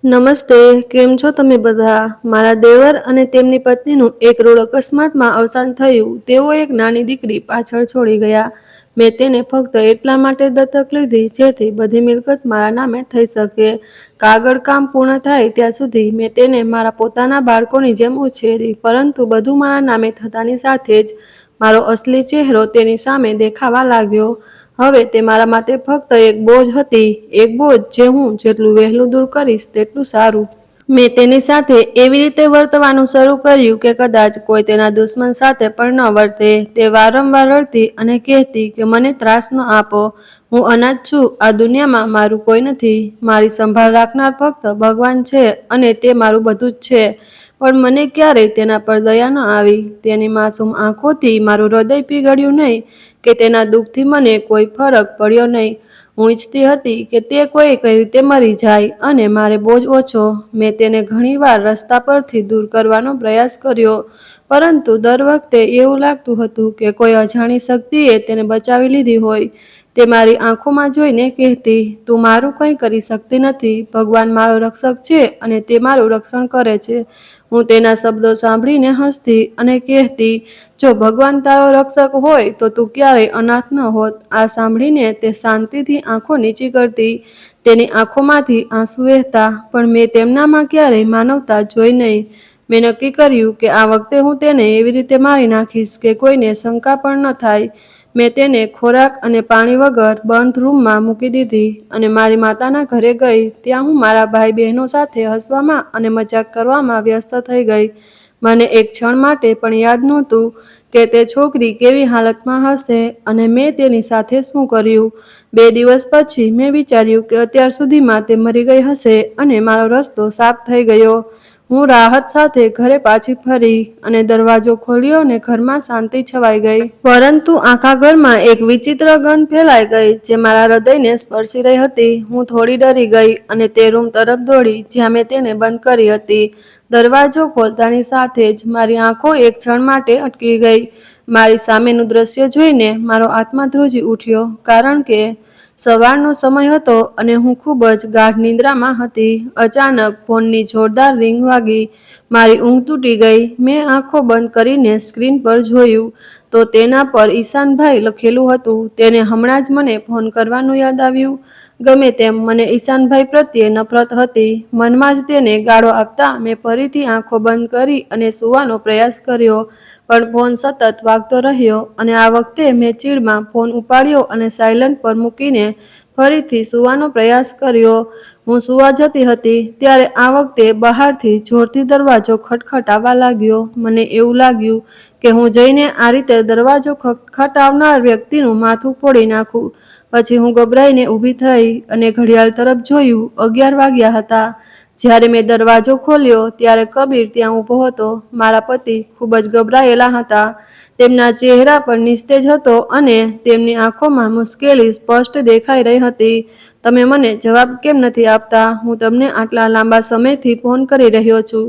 નમસ્તે, કેમ છો તમે બધા? મારા દેવર અને તેમની પત્નીનું એક રોડ અકસ્માતમાં અવસાન થયું. તેઓ એક નાની દીકરી પાછળ છોડી ગયા. મેં તેને ફક્ત એટલા માટે દત્તક લીધી જેથી બધી મિલકત મારા નામે થઈ શકે. કાગળ કામ પૂર્ણ થાય ત્યાં સુધી મેં તેને મારા પોતાના બાળકોની જેમ ઉછેરી, પરંતુ બધું મારા નામે થતાની સાથે જ મારો અસલી ચહેરો તેની સામે દેખાવા લાગ્યો. હવે તે મારા માટે ફક્ત એક બોજ હતી, એક બોજ જે હું જેટલું વહેલું દૂર કરીશ તેટલું સારું. મેં તેની સાથે એવી રીતે વર્તવાનું શરૂ કર્યું કે કદાચ કોઈ તેના દુશ્મન સાથે પણ ન વર્તે. તે વારંવાર રડતી અને કહેતી કે મને ત્રાસ ન આપો, હું અનાથ છું, આ દુનિયામાં મારું કોઈ નથી, મારી સંભાળ રાખનાર ફક્ત ભગવાન છે અને તે મારું બધું જ છે. પણ મને ક્યારેય તેના પર દયા ન આવી. તેની માસૂમ આંખોથી મારું હૃદય પીગળ્યું નહીં કે તેના દુઃખથી મને કોઈ ફરક પડ્યો નહીં. હું ઈચ્છતી હતી કે તે કોઈક રીતે મરી જાય અને મારે બોજ ઓછો. મેં તેને ઘણીવાર રસ્તા પરથી દૂર કરવાનો પ્રયાસ કર્યો, પરંતુ દર વખતે એવું લાગતું હતું કે કોઈ અજાણી શક્તિએ તેને બચાવી લીધી હોય. તે મારી આંખોમાં જોઈને કહેતી, તું મારું કંઈ કરી શકતી નથી, ભગવાન મારો રક્ષક છે અને તે મારું રક્ષણ કરે છે. હું તેના શબ્દો સાંભળીને હસતી અને કહેતી, જો ભગવાન તારો રક્ષક હોય તો તું ક્યારેય અનાથ ન હોત. આ સાંભળીને તે શાંતિથી આંખો નીચી કરતી. તેની આંખોમાંથી આંસુ વહેતા, પણ મેં તેમનામાં ક્યારેય માનવતા જોઈ નહીં. મેં નક્કી કર્યું કે આ વખતે હું તેને એવી રીતે મારી નાખીશ કે કોઈને શંકા પણ ન થાય. મેં તેને ખોરાક અને પાણી વગર બંધ રૂમમાં મૂકી દીધી અને મારી માતાના ઘરે ગઈ. ત્યાં હું મારા ભાઈ બહેનો સાથે હસવામાં અને મજાક કરવામાં વ્યસ્ત થઈ ગઈ. મને એક ક્ષણ માટે પણ યાદ નહોતું કે તે છોકરી કેવી હાલતમાં હશે અને મેં તેની સાથે શું કર્યું. 2 દિવસ પછી મેં વિચાર્યું કે અત્યાર સુધીમાં તે મરી ગઈ હશે અને મારો રસ્તો સાફ થઈ ગયો. હું રાહત સાથે ઘરે પાછી ફરી અને દરવાજો ખોલ્યો અને ઘરમાં શાંતિ છવાઈ ગઈ. પરંતુ આખા ઘરમાં એક વિચિત્ર ગંધ ફેલાઈ ગઈ જે મારા હૃદયને સ્પર્શી રહી હતી. હું થોડી ડરી ગઈ અને તે રૂમ તરફ દોડી જ્યાં મેં તેને બંધ કરી હતી. દરવાજો ખોલતાની સાથે જ મારી આંખો એક ક્ષણ માટે અટકી ગઈ. મારી સામેનું દ્રશ્ય જોઈને મારો આત્મા ધ્રુજી ઉઠ્યો, કારણ કે સવારનો સમય હતો અને હું ખૂબ જ ગાઢ નિંદ્રામાં હતી. અચાનક ફોનની જોરદાર રિંગ વાગી. મારી ઊંઘ તૂટી ગઈ. મેં આંખો બંધ કરીને સ્ક્રીન પર જોયું તો તેના પર ઈશાનભાઈ લખેલું હતું. તેને હમણાં જ મને ફોન કરવાનું યાદ આવ્યું. ગમે તેમ મને ઈશાનભાઈ પ્રત્યે નફરત હતી. મનમાં જ તેને ગાળો આપતા મેં ફરીથી આંખો બંધ કરી અને સૂવાનો પ્રયાસ કર્યો, પણ ફોન સતત વાગતો રહ્યો અને આ વખતે મેં ચીડમાં ફોન ઉપાડ્યો અને સાયલન્ટ પર મૂકીને ફરીથી સૂવાનો પ્રયાસ કર્યો. હું સૂવા જતી હતી ત્યારે આ વખતે બહારથી જોરથી દરવાજો ખટખટાવા લાગ્યો. મને એવું લાગ્યું કે હું જઈને આ રીતે દરવાજો ખટખટાવનાર વ્યક્તિનું માથું ફોડી નાખું. પછી હું ગભરાઈને ઊભી થઈ અને ઘડિયાળ તરફ જોયું. 11 વાગ્યા હતા. જ્યારે મેં દરવાજો ખોલ્યો ત્યારે કબીર ત્યાં ઊભો હતો. મારા પતિ ખૂબ જ ગભરાયેલા હતા. તેમના ચહેરા પર નિસ્તેજ હતો અને તેમની આંખોમાં મુશ્કેલી સ્પષ્ટ દેખાઈ રહી હતી. તમે મને જવાબ કેમ નથી આપતા? હું તમને આટલા લાંબા સમયથી ફોન કરી રહ્યો છું.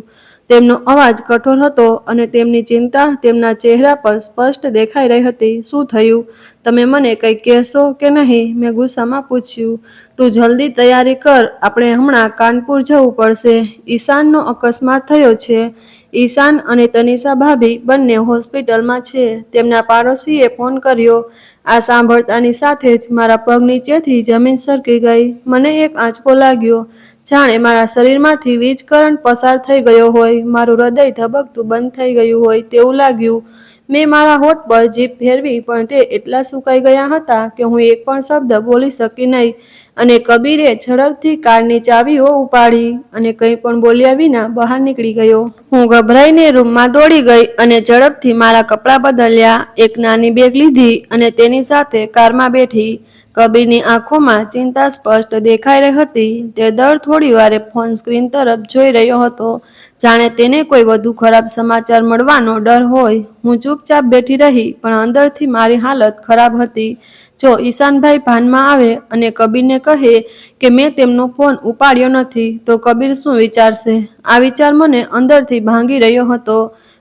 તેમનો અવાજ કઠોર હતો અને તેમની ચિંતા તેમના ચહેરા પર સ્પષ્ટ દેખાઈ રહી હતી. શું થયું? તમે મને કંઈ કહેશો કે નહીં? મેં ગુસ્સામાં પૂછ્યું. તું જલ્દી તૈયારી કર, આપણે હમણાં કાનપુર જવું પડશે. ઈશાનનો અકસ્માત થયો છે. ઈશાન અને તનિષા ભાભી બંને હોસ્પિટલમાં છે. તેમના પાડોશીએ ફોન કર્યો. આ સાંભળતાની સાથે જ મારા પગ નીચેથી જમીન સરકી ગઈ. મને એક આંચકો લાગ્યો, જાણે મારા શરીરમાંથી વીજ કરંટ પસાર થઈ ગયો હોય. મારું હૃદય ધબકતું બંધ થઈ ગયું હોય તેવું લાગ્યું. મેં મારા હોઠ પર જીભ ફેરવી, પણ તે એટલા સુકાઈ ગયા હતા કે હું એક પણ શબ્દ બોલી શકી નહીં. અને કબીરે ઝડપથી કારની ચાવીઓ ઉપાડી અને કંઈ પણ બોલ્યા વિના બહાર નીકળી ગયો. હું ગભરાઈને રૂમમાં દોડી ગઈ અને ઝડપથી મારા કપડાં બદલ્યા. એક નાની બેગ લીધી અને તેની સાથે કારમાં બેઠી. કબીરની આંખોમાં ચિંતા સ્પષ્ટ દેખાઈ રહી હતી. તે દર થોડી વારે ફોન સ્ક્રીન તરફ જોઈ રહ્યો હતો, જાણે તેને કોઈ વધુ ખરાબ સમાચાર મળવાનો ડર હોય. હું ચૂપચાપ બેઠી રહી, પણ અંદરથી મારી હાલત ખરાબ હતી. જો ઈશાનભાઈ ભાનમાં આવે અને કબીરને કહે કે મેં તેમનો ફોન ઉપાડ્યો નથી, તો કબીર શું વિચારશે? આ વિચાર મને અંદરથી ભાંગી રહ્યો હતો.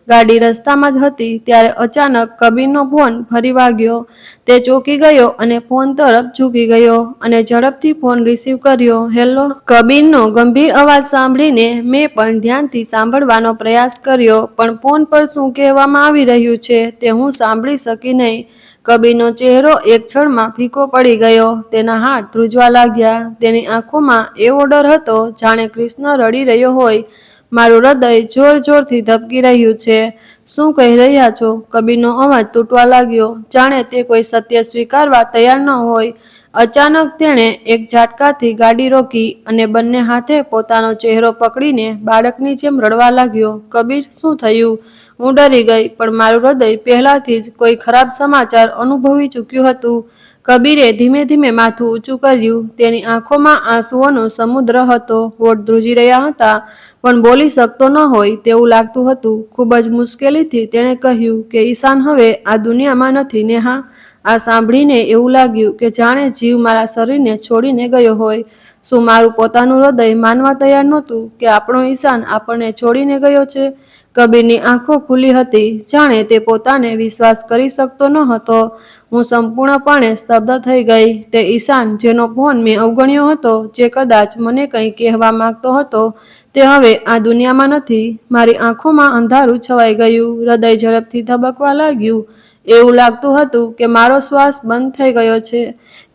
ગાડી રસ્તામાં જ હતી ત્યારે અચાનક કબીરનો ફોન ફરી વાગ્યો. તે ચોંકી ગયો અને ફોન તરફ ઝૂકી ગયો અને ઝડપથી ફોન રિસીવ કર્યો. હેલો. કબીરનો ગંભીર અવાજ સાંભળીને મેં પણ ધ્યાનથી સાંભળવાનો પ્રયાસ કર્યો, પણ ફોન પર શું કહેવામાં આવી રહ્યું છે તે હું સાંભળી શકી નહીં. કબીરનો ચહેરો એક ક્ષણમાં ફીકો પડી ગયો. તેના હાથ ધ્રુજવા લાગ્યા. તેની આંખોમાં એવો ડર હતો જાણે કૃષ્ણ રડી રહ્યો હોય. મારું હૃદય જોર જોરથી ધબકી રહ્યું છે. શું કહી રહ્યા છો? કબીરનો અવાજ તૂટવા લાગ્યો, જાણે તે કોઈ સત્ય સ્વીકારવા તૈયાર ન હોય. અચાનક તેણે એક ઝાટકાથી ગાડી રોકી અને બંને હાથે પોતાનો ચહેરો પકડીને બાળકની જેમ રડવા લાગ્યો. કબીર, શું થયું? હું ડરી ગઈ, પણ મારું હૃદય પહેલાથી જ કોઈ ખરાબ સમાચાર અનુભવી ચૂક્યું હતું. કબીરે ધીમે ધીમે માથું ઊંચું કર્યું. તેની આંખોમાં આંસુઓનો સમુદ્ર હતો. હોઠ ધ્રુજી રહ્યા હતા, પણ બોલી શકતો ન હોય તેવું લાગતું હતું. ખૂબ જ મુશ્કેલીથી તેણે કહ્યું કે ઈશાન હવે આ દુનિયામાં નથી. નેહા. આ સાંભળીને એવું લાગ્યું કે જાણે જીવ મારા શરીરને છોડીને ગયો હોય. શું મારું પોતાનું હૃદય માનવા તૈયાર નહોતું કે આપણો ઈશાન આપણને છોડીને ગયો છે? કબીરની આંખો ખુલ્લી હતી, જાણે તે પોતાને વિશ્વાસ કરી શકતો ન હતો. હું સંપૂર્ણપણે સ્તબ્ધ થઈ ગઈ. તે ઈશાન જેનો ફોન મેં અવગણ્યો હતો, જે કદાચ મને કંઈ કહેવા માંગતો હતો, તે હવે આ દુનિયામાં નથી. મારી આંખોમાં અંધારું છવાઈ ગયું. હૃદય ઝડપથી ધબકવા લાગ્યું. એવું લાગતું હતું કે મારો શ્વાસ બંધ થઈ ગયો છે.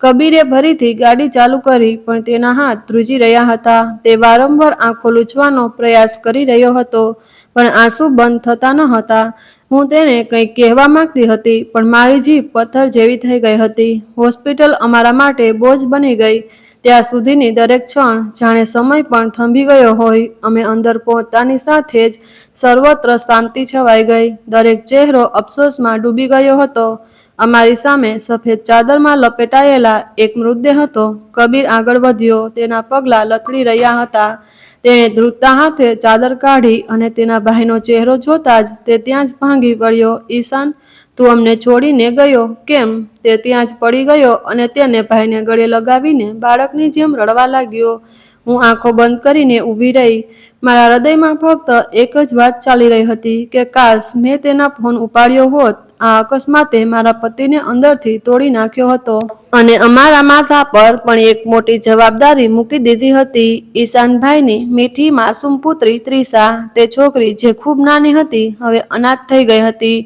કબીરે ફરીથી ગાડી ચાલુ કરી, પણ તેના હાથ ધ્રુજી રહ્યા હતા. તે વારંવાર આંખો લૂછવાનો પ્રયાસ કરી રહ્યો હતો, પણ આંસુ બંધ થતા ન હતા. હું તેને કંઈક કહેવા માંગતી હતી, પણ મારી જીભ પથ્થર જેવી થઈ ગઈ હતી. હોસ્પિટલ અમારા માટે બોજ બની ગઈ. ત્યાં સુધીની દરેક ક્ષણ જાણે સમય પણ થંભી ગયો હોય. અમે અંદર પહોંચતાની સાથે જ સર્વત્ર શાંતિ છવાઈ ગઈ. દરેક ચહેરો અફસોસમાં ડૂબી ગયો હતો. અમારી સામે સફેદ ચાદરમાં લપેટાયેલા એક મૃતદેહ હતો. કબીર આગળ વધ્યો. તેના પગલાં લથડી રહ્યા હતા. તેણે ધ્રુજતા હાથે ચાદર કાઢી અને તેના ભાઈનો ચહેરો જોતા જ તે ત્યાં જ ભાંગી પડ્યો. ઈશાન, તું અમને છોડીને ગયો કેમ? તે ત્યાં જ પડી ગયો અને તેને ભાઈને ગળે લગાવીને બાળકની જેમ રડવા લાગ્યો. હું આંખો બંધ કરીને ઊભી રહી. મારા હૃદયમાં ફક્ત એક જ વાત ચાલી રહી હતી કે કાશ મેં તેના ફોન ઉપાડ્યો હોત. આ અકસ્માતે મારા પતિને અંદરથી તોડી નાખ્યો હતો અને અમારા માથા પર પણ એક મોટી જવાબદારી મૂકી દીધી હતી. ઈશાનભાઈની મીઠી માસૂમ પુત્રી ત્રિષા, તે છોકરી જે ખૂબ નાની હતી, હવે અનાથ થઈ ગઈ હતી.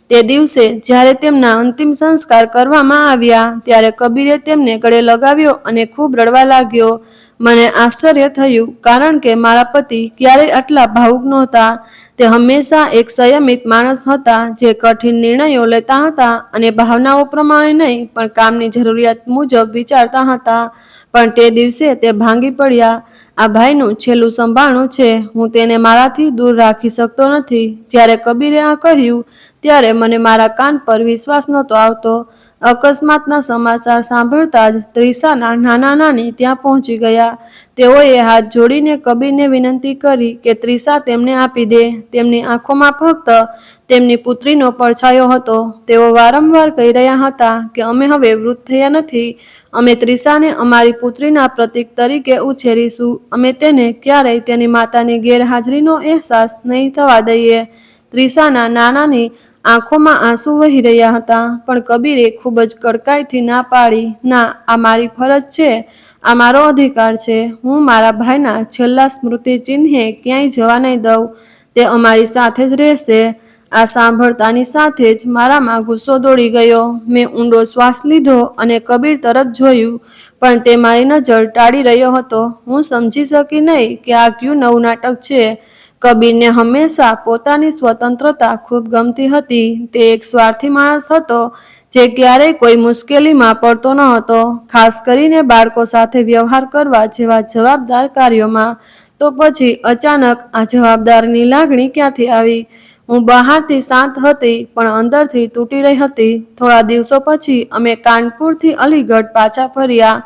તે દિવસે જ્યારે તેમના અંતિમ સંસ્કાર કરવામાં આવ્યા ત્યારે કબીરે તેમને ગળે લગાવ્યો અને ખૂબ રડવા લાગ્યો. મને આશ્ચર્ય થયું, કારણ કે મારા પતિ ક્યારેય આટલા ભાવુક નહોતા. તે હંમેશા એક સંયમિત માણસ હતા, જે કઠિન નિર્ણયો લેતા હતા અને ભાવનાઓ પ્રમાણે નહીં પણ કામની જરૂરિયાત મુજબ વિચારતા હતા. પણ તે દિવસે તે ભાંગી પડ્યા. આ ભાઈનું છેલ્લું સંભાળણું છે. હું તેને મારાથી દૂર રાખી શકતો નથી. જ્યારે કબીરે આ કહ્યું ત્યારે મને મારા કાન પર વિશ્વાસ નહોતો આવતો. અકસ્માતના સમાચાર સાંભળતા જ ત્રિષાના નાના નાની ત્યાં પહોંચી ગયા. તેઓએ હાથ જોડીને કબીરને વિનંતી કરી કે ત્રિષા તેમને આપી દે. તેમની આંખોમાં ફક્ત તેમની પુત્રીનો પડછાયો હતો. તેઓ વારંવાર કહી રહ્યા હતા કે અમે હવે વૃદ્ધ થયા નથી. અમે ત્રિષાને અમારી પુત્રીના પ્રતીક તરીકે ઉછેરીશું. અમે તેને ક્યારેય તેની માતાની ગેરહાજરીનો અહેસાસ નહીં થવા દઈએ. ત્રિષાના નાનાની આંખોમાં આંસુ વહી રહ્યા હતા, પણ કબીરે ખૂબ જ કડકાઈથી ના પાડી. ના, આ મારી ફરજ છે. આ મારો અધિકાર છે. હું મારા ભાઈના છેલ્લા સ્મૃતિ ચિહ્ને ક્યાંય જવા નહીં દઉં. તે અમારી સાથે જ રહેશે. આ સાંભળતાની સાથે જ મારામાં ગુસ્સો દોડી ગયો. મેં ઊંડો શ્વાસ લીધો અને કબીર તરફ જોયું, પણ તે મારી નજર ટાળી રહ્યો હતો. હું સમજી શકી નહીં કે આ કયું નવું નાટક છે. કબીરને હંમેશા પોતાની સ્વતંત્રતા ખૂબ ગમતી હતી. તે એક સ્વાર્થી માણસ હતો, જે ક્યારેય કોઈ મુશ્કેલીમાં પડતો ન હતો, ખાસ કરીને બાળકો સાથે વ્યવહાર કરવા જેવા જવાબદાર કાર્યોમાં. તો પછી અચાનક આ જવાબદારીની લાગણી ક્યાંથી આવી? હું બહારથી શાંત હતી, પણ અંદરથી તૂટી રહી હતી. થોડા દિવસો પછી અમે કાનપુરથી અલીગઢ પાછા ફર્યા.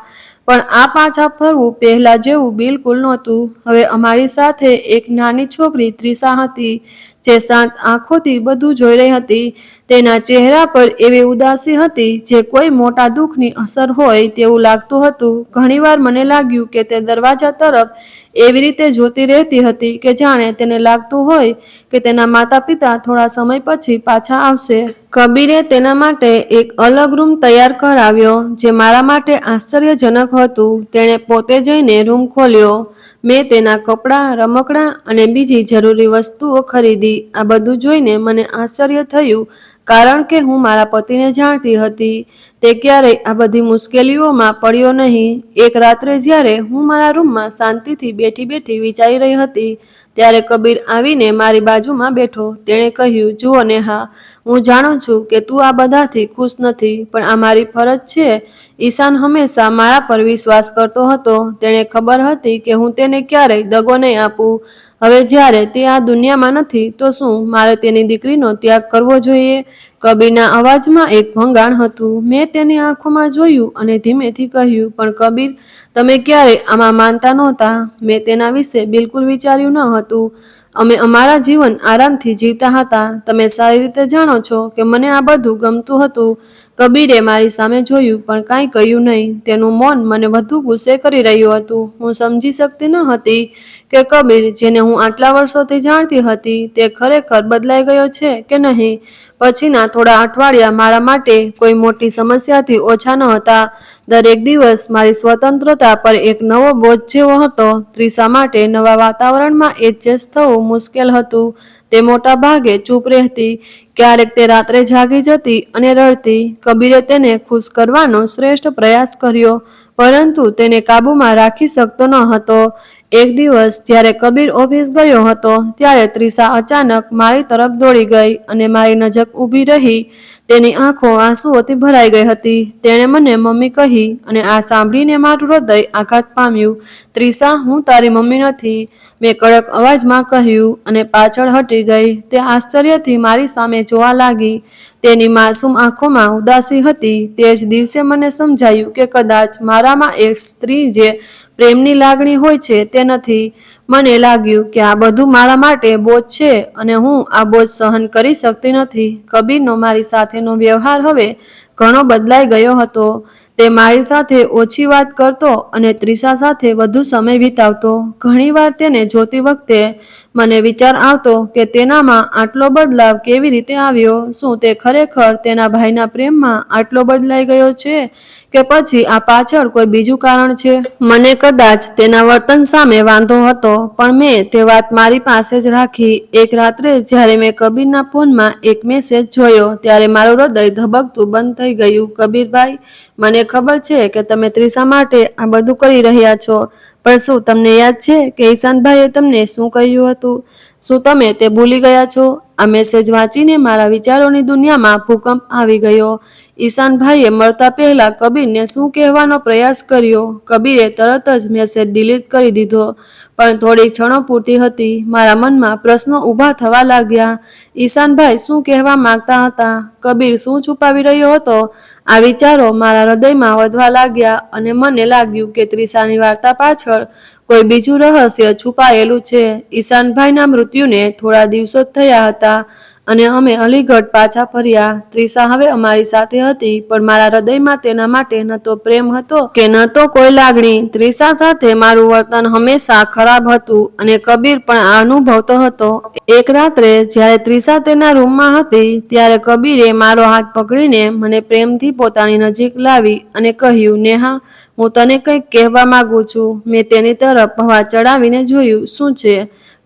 પણ આ પાછા ફરવું પહેલા જેવું બિલકુલ નહોતું. હવે અમારી સાથે એક નાની છોકરી ત્રિષા હતી, જે શાંત આંખોથી બધું જોઈ રહી હતી. તેના ચહેરા પર એવી ઉદાસી હતી જે કોઈ મોટા દુઃખની અસર હોય તેવું લાગતું હતું. ઘણીવાર મને લાગ્યું કે તે દરવાજા તરફ એવી રીતે જોતી રહેતી હતી કે જાણે તેને લાગતું હોય કે તેના માતા પિતા થોડા સમય પછી પાછા આવશે. કબીરે તેના માટે એક અલગ રૂમ તૈયાર કરાવ્યો જે મારા માટે આશ્ચર્યજનક હતું. તેણે પોતે જઈને રૂમ ખોલ્યો. મેં તેના કપડાં, રમકડાં અને બીજી જરૂરી વસ્તુઓ ખરીદી. આ બધું જોઈને મને આશ્ચર્ય થયું કારણ કે હું મારા પતિને જાણતી હતી. તે ક્યારેય આ બધી મુશ્કેલીઓમાં પડ્યો નહીં. એક રાત્રે જ્યારે હું મારા રૂમમાં શાંતિથી બેઠી વિચારી રહી હતી ત્યારે કબીર આવીને મારી બાજુમાં બેઠો. તેણે કહ્યું, જુઓ નેહા, હું જાણું છું કે તું આ બધાથી ખુશ નથી, પણ આ મારી ફરજ છે. ઈશાન હંમેશા મારા પર વિશ્વાસ કરતો હતો. તેને ખબર હતી કે હું તેને ક્યારેય દગો નહીં આપું. હવે જ્યારે તે આ દુનિયામાં નથી તો શું મારે તેની દીકરીનો ત્યાગ કરવો જોઈએ? કબીરના અવાજમાં એક ભંગાણ હતું. મેં તેની આંખોમાં જોયું અને ધીમેથી કહ્યું, પણ કબીર, તમે ક્યારેય આમાં માનતા નહોતા. મેં તેના વિશે બિલકુલ વિચાર્યું ન હતું. અમે અમારા જીવન આરામથી જીવતા હતા. તમે સારી રીતે જાણો છો કે મને આ બધું ગમતું હતું. કબીરે મારી સામે જોયું પણ કાંઈ કહ્યું નહીં. તેનું મૌન મને વધુ ગુસ્સે કરી રહ્યું હતું. હું સમજી શકતી ન હતી કે કબીર, જેને હું આટલા વર્ષોથી જાણતી હતી, તે ખરેખર બદલાઈ ગયો છે કે નહીં. પછીના થોડા અઠવાડિયા મારા માટે કોઈ મોટી સમસ્યાથી ઓછા ન હતા. દરેક દિવસ મારી સ્વતંત્રતા પર એક નવો બોજ જેવો હતો. ત્રિષા માટે નવા વાતાવરણમાં એડજસ્ટ થવું મુશ્કેલ હતું. તે મોટા ભાગે ચૂપ રહેતી. ક્યારેક તે રાત્રે જાગી જતી અને રડતી. કબીરે તેને ખુશ કરવાનો શ્રેષ્ઠ પ્રયાસ કર્યો, પરંતુ તેને કાબૂમાં રાખી શકતો ન હતો. એક દિવસ જ્યારે કબીર ઓફિસ ગયો હતો ત્યારે ત્રિષા અચાનક મારી તરફ દોડી ગઈ અને મારી નજીક ઊભી રહી. તેની આંખો આંસુઓથી ભરાઈ ગઈ હતી. તેણે મને મમ્મી કહી અને આ સાંભળીને મારું હૃદય આઘાત પામ્યું. ત્રિષા, હું તારી મમ્મી નથી, મેં કડક અવાજમાં કહ્યું અને પાછળ હટી ગઈ. તે આશ્ચર્યથી મારી સામે જોવા લાગી. તેની માસૂમ આંખોમાં ઉદાસી હતી. તે જ દિવસે મને સમજાયું કે કદાચ મારામાં એક સ્ત્રી જે પ્રેમની લાગણી હોય છે તે નથી. મને લાગ્યું કે આ બધું મારા માટે બોજ છે અને હું આ બોજ સહન કરી શકતી નથી. કબીરનો મારી સાથેનો વ્યવહાર હવે ઘણો બદલાઈ ગયો હતો. તે મારી સાથે ઓછી વાત કરતો અને ત્રિષા સાથે વધુ સમય વિતાવતો. ઘણીવાર તેને જોતી વખતે મને વિચાર આવતો કે તેનામાં આટલો બદલાવ કેવી રીતે આવ્યો. શું તે ખરેખર તેના ભાઈના પ્રેમમાં આટલો બદલાઈ ગયો છે કે પછી આ પાછળ કોઈ બીજું કારણ છે? મને કદાચ તેના વર્તન સામે વાંધો હતો, પણ મેં તે વાત મારી પાસે જ રાખી. એક રાત્રે જ્યારે મેં કબીરના ફોનમાં એક મેસેજ જોયો ત્યારે મારું હૃદય ધબકતું બંધ થઈ ગયું. કબીરભાઈ, મને ખબર છે કે તમે ત્રિષા માટે આ બધું કરી રહ્યા છો, પણ શું તમને યાદ છે કે ઈશાનભાઈએ તમને શું કહ્યું હતું? શું તમે તે ભૂલી ગયા છો? આ મેસેજ વાંચીને મારા વિચારોની દુનિયામાં ભૂકંપ આવી ગયો. ઈશાનભાઈએ મળતા પહેલા કબીરને શું કહેવાનો પ્રયાસ કર્યો? કબીરે તરત જ મેસેજ ડિલીટ કરી દીધો, પણ થોડી ક્ષણો પૂરતી હતી. મારા મનમાં પ્રશ્નો ઊભા થવા લાગ્યા. ઈશાનભાઈ શું કહેવા માંગતા હતા? કબીર શું છુપાવી રહ્યો હતો? આ વિચારો મારા હૃદયમાં વધવા લાગ્યા અને મને લાગ્યું કે ત્રિષાની વાર્તા પાછળ કોઈ બીજું રહસ્ય છુપાયેલું છે. ઈશાનભાઈના મૃત્યુને થોડા દિવસો થયા હતા અને અમે અલીગઢ પાછા ફર્યા. ત્રિષા હવે અમારી સાથે હતી, પણ મારા હૃદયમાં તેના માટે ન તો પ્રેમ હતો કે ન તો કોઈ લાગણી. ત્રિષા સાથે મારું વર્તન હંમેશા ખરાબ હતું અને કબીર પણ આ અનુભવતો હતો. એક રાત્રે જ્યારે ત્રિષા તેના રૂમમાં હતી ત્યારે કબીરે મારો હાથ પકડીને મને પ્રેમથી પોતાની નજીક લાવી અને કહ્યું, નેહા, હું તને કંઈક કહેવા માંગુ છું. મેં તેની તરફ હવા ચડાવીને જોયું. શું છે?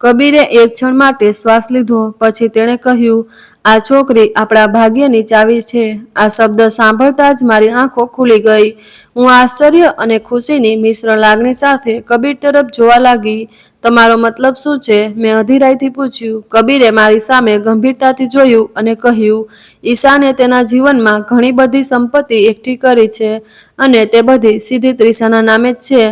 કબીરે એક ક્ષણ માટે શ્વાસ લીધો. પછી તેણે કહ્યું, આ છોકરી આપણા ભાગ્યની ચાવી છે. આ શબ્દ સાંભળતા જ મારી આંખો ખુલી ગઈ. હું આશ્ચર્ય અને ખુશીની મિશ્ર લાગણી સાથે કબીર તરફ જોવા લાગી. તમારો મતલબ શું છે? મેં અધીરાઈથી પૂછ્યું. કબીરે મારી સામે ગંભીરતાથી જોયું અને કહ્યું, ઈશાને તેના જીવનમાં ઘણી બધી સંપત્તિ એકઠી કરી છે અને તે બધી સીધી ત્રિષાના નામે જ છે.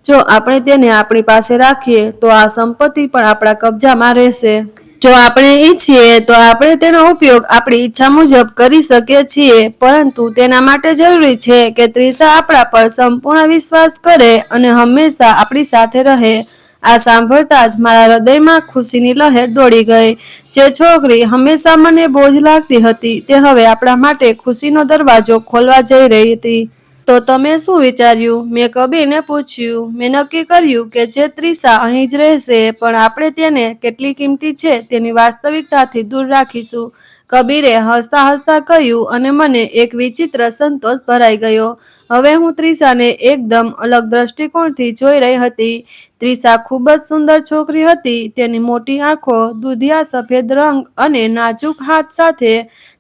જો આપણે તેને આપણી પાસે રાખીએ તો આ સંપત્તિ પણ આપણા કબજામાં રહેશે. જો આપણે ઈચ્છીએ તો આપણે તેનો ઉપયોગ આપણી ઈચ્છા મુજબ કરી શકીએ છીએ, પરંતુ તેના માટે જરૂરી છે કે ત્રિષા આપણા પર સંપૂર્ણ વિશ્વાસ કરે અને હંમેશા આપણી સાથે રહે. આ સાંભળતા જ મારા હૃદયમાં ખુશીની લહેર દોડી ગઈ. જે છોકરી હંમેશા મને બોજ લાગતી હતી તે હવે આપણા માટે ખુશીનો દરવાજો ખોલવા જઈ રહી હતી. તો તમે શું વિચાર્યું? મેં કબીરને પૂછ્યું. મેં નક્કી કર્યું કે જે ત્રિષા અહીં જ રહેશે, પણ આપણે તેને કેટલી કિંમતી છે તેની વાસ્તવિકતાથી દૂર રાખીશું. કબીરે હસતા હસતા કહ્યું અને મને એક વિચિત્ર સંતોષ ભરાઈ ગયો. હવે હું ત્રિષાને એકદમ અલગ દ્રષ્ટિકોણથી જોઈ રહી હતી. ત્રિષા ખૂબ જ સુંદર છોકરી હતી. તેની મોટી આંખો, દૂધિયા સફેદ રંગ અને નાજુક હાથ સાથે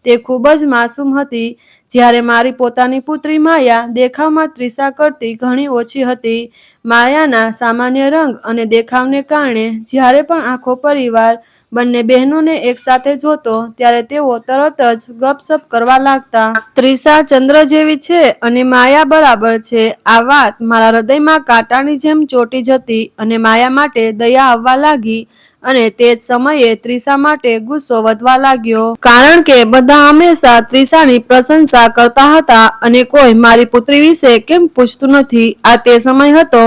તે ખૂબ જ માસૂમ હતી. જ્યારે મારી પોતાની પુત્રી માયા દેખાવમાં ત્રિષા કરતી ઘણી ઓછી હતી. માયાના સામાન્ય રંગ અને દેખાવને કારણે જ્યારે પણ આખો પરિવાર બંને બહેનોને એકસાથે જોતો ત્યારે તેઓ તરત જ ગપસપ કરવા લાગતા. ત્રિષા ચંદ્ર જેવી છે અને માયા બરાબર છે. આ વાત મારા હૃદયમાં કાંટાની જેમ ચોંટી જતી અને માયા માટે દયા આવવા લાગી અને તે જ સમયે ત્રિષા માટે ગુસ્સો વધવા લાગ્યો. કારણ કે બધા હંમેશા ત્રિષાની પ્રશંસા કરતા હતા અને કોઈ મારી પુત્રી વિશે કેમ પૂછતું નથી. આ તે સમય હતો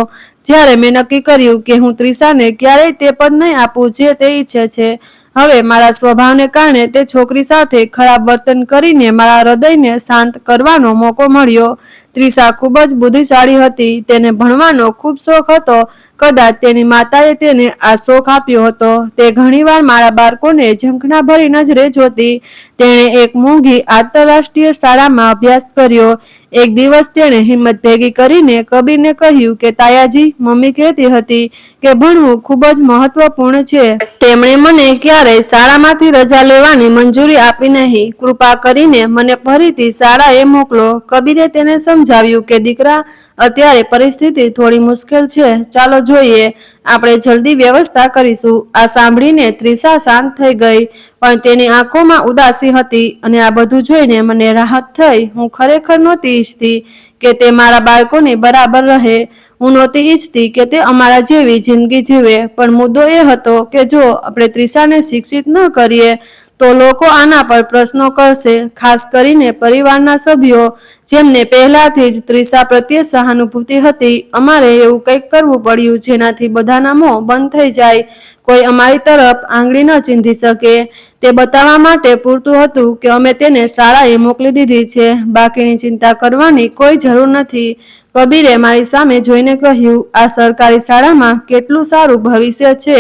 જ્યારે મેં નક્કી કર્યું કે હું ત્રિષાને ક્યારેય તે પદ નહીં આપું જે તે ઈચ્છે છે. હવે મારા સ્વભાવને કારણે તે છોકરી સાથે ખરાબ વર્તન કરીને મારા હૃદયને શાંત કરવાનો મોકો મળ્યો. ત્રિષા ખૂબ જ બુદ્ધિશાળી હતી. તેને ભણવાનો ખૂબ શોખ હતો. કદાચ તેની માતાએ તેને આ શોખ આપ્યો હતો. તે ઘણીવાર મારા બાળકોને ઝંખનાભરી નજરે જોતી. તેણે એક મોંઘી આંતરરાષ્ટ્રીય શાળામાં અભ્યાસ કર્યો. એક દિવસ તેણે હિંમત ભેગી કરીને કબીરને કહ્યું કે તાયાજી, મમ્મી કહેતી હતી કે ભણવું ખૂબ જ મહત્વપૂર્ણ છે. તેમણે મને ક્યારેય શાળામાંથી રજા લેવાની મંજૂરી આપી નહીં. કૃપા કરીને મને ફરીથી શાળાએ મોકલો. કબીરે તેને સમજાવ્યું કે દીકરા, અત્યારે પરિસ્થિતિ થોડી મુશ્કેલ છે. ચાલો જોઈએ, આપણે જલ્દી વ્યવસ્થા કરીશું. આ સાંભળીને ત્રિષા શાંત થઈ ગઈ, પણ તેની આંખોમાં ઉદાસી હતી અને આ બધું જોઈને મને રાહત થઈ. હું ખરેખર નહોતી ઈચ્છતી કે તે મારા બાળકોની બરાબર રહે. હું નહોતી ઈચ્છતી કે તે અમારા જેવી જિંદગી જીવે. પણ મુદ્દો એ હતો કે જો આપણે ત્રિષાને શિક્ષિત ન કરીએ તો લોકો આના પર પ્રશ્નો કરશે, ખાસ કરીને પરિવારના સભ્યો જેમને પહેલાથી જ ત્રિષા પ્રત્યે સહાનુભૂતિ હતી. અમારે એવું કંઈક કરવું પડ્યું જેનાથી બધાના મોં બંધ થઈ જાય. કોઈ અમારી તરફ આંગળી ન ચીંધી શકે. તે બતાવવા માટે પૂરતું હતું કે અમે તેને શાળાએ મોકલી દીધી છે. બાકીની ચિંતા કરવાની કોઈ જરૂર નથી. કબીરે મારી સામે જોઈને કહ્યું, આ સરકારી શાળામાં કેટલું સારું ભવિષ્ય છે.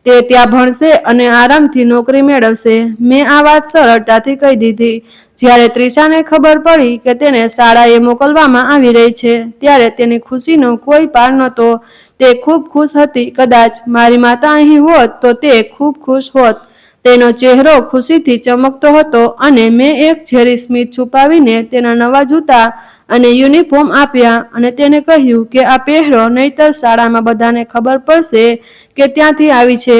તે ત્યાં ભણશે અને આરામથી નોકરી મેળવશે. મેં આ વાત સરળતાથી કહી દીધી. જ્યારે ત્રિષાને ખબર પડી કે તેને શાળાએ મોકલવામાં આવી રહી છે ત્યારે તેની ખુશીનો કોઈ પાર નહોતો. તે ખૂબ ખુશ હતી. કદાચ મારી માતા અહીં હોત તો તે ખૂબ ખુશ હોત. તેનો ચહેરો ખુશીથી ચમકતો હતો અને મેં એક ઝેરી સ્મિત છુપાવીને તેના નવા જૂતા અને યુનિફોર્મ આપ્યા અને તેને કહ્યું કે આ પહેરો, નહીંતર શાળામાં બધાને ખબર પડશે કે ત્યાંથી આવી છે.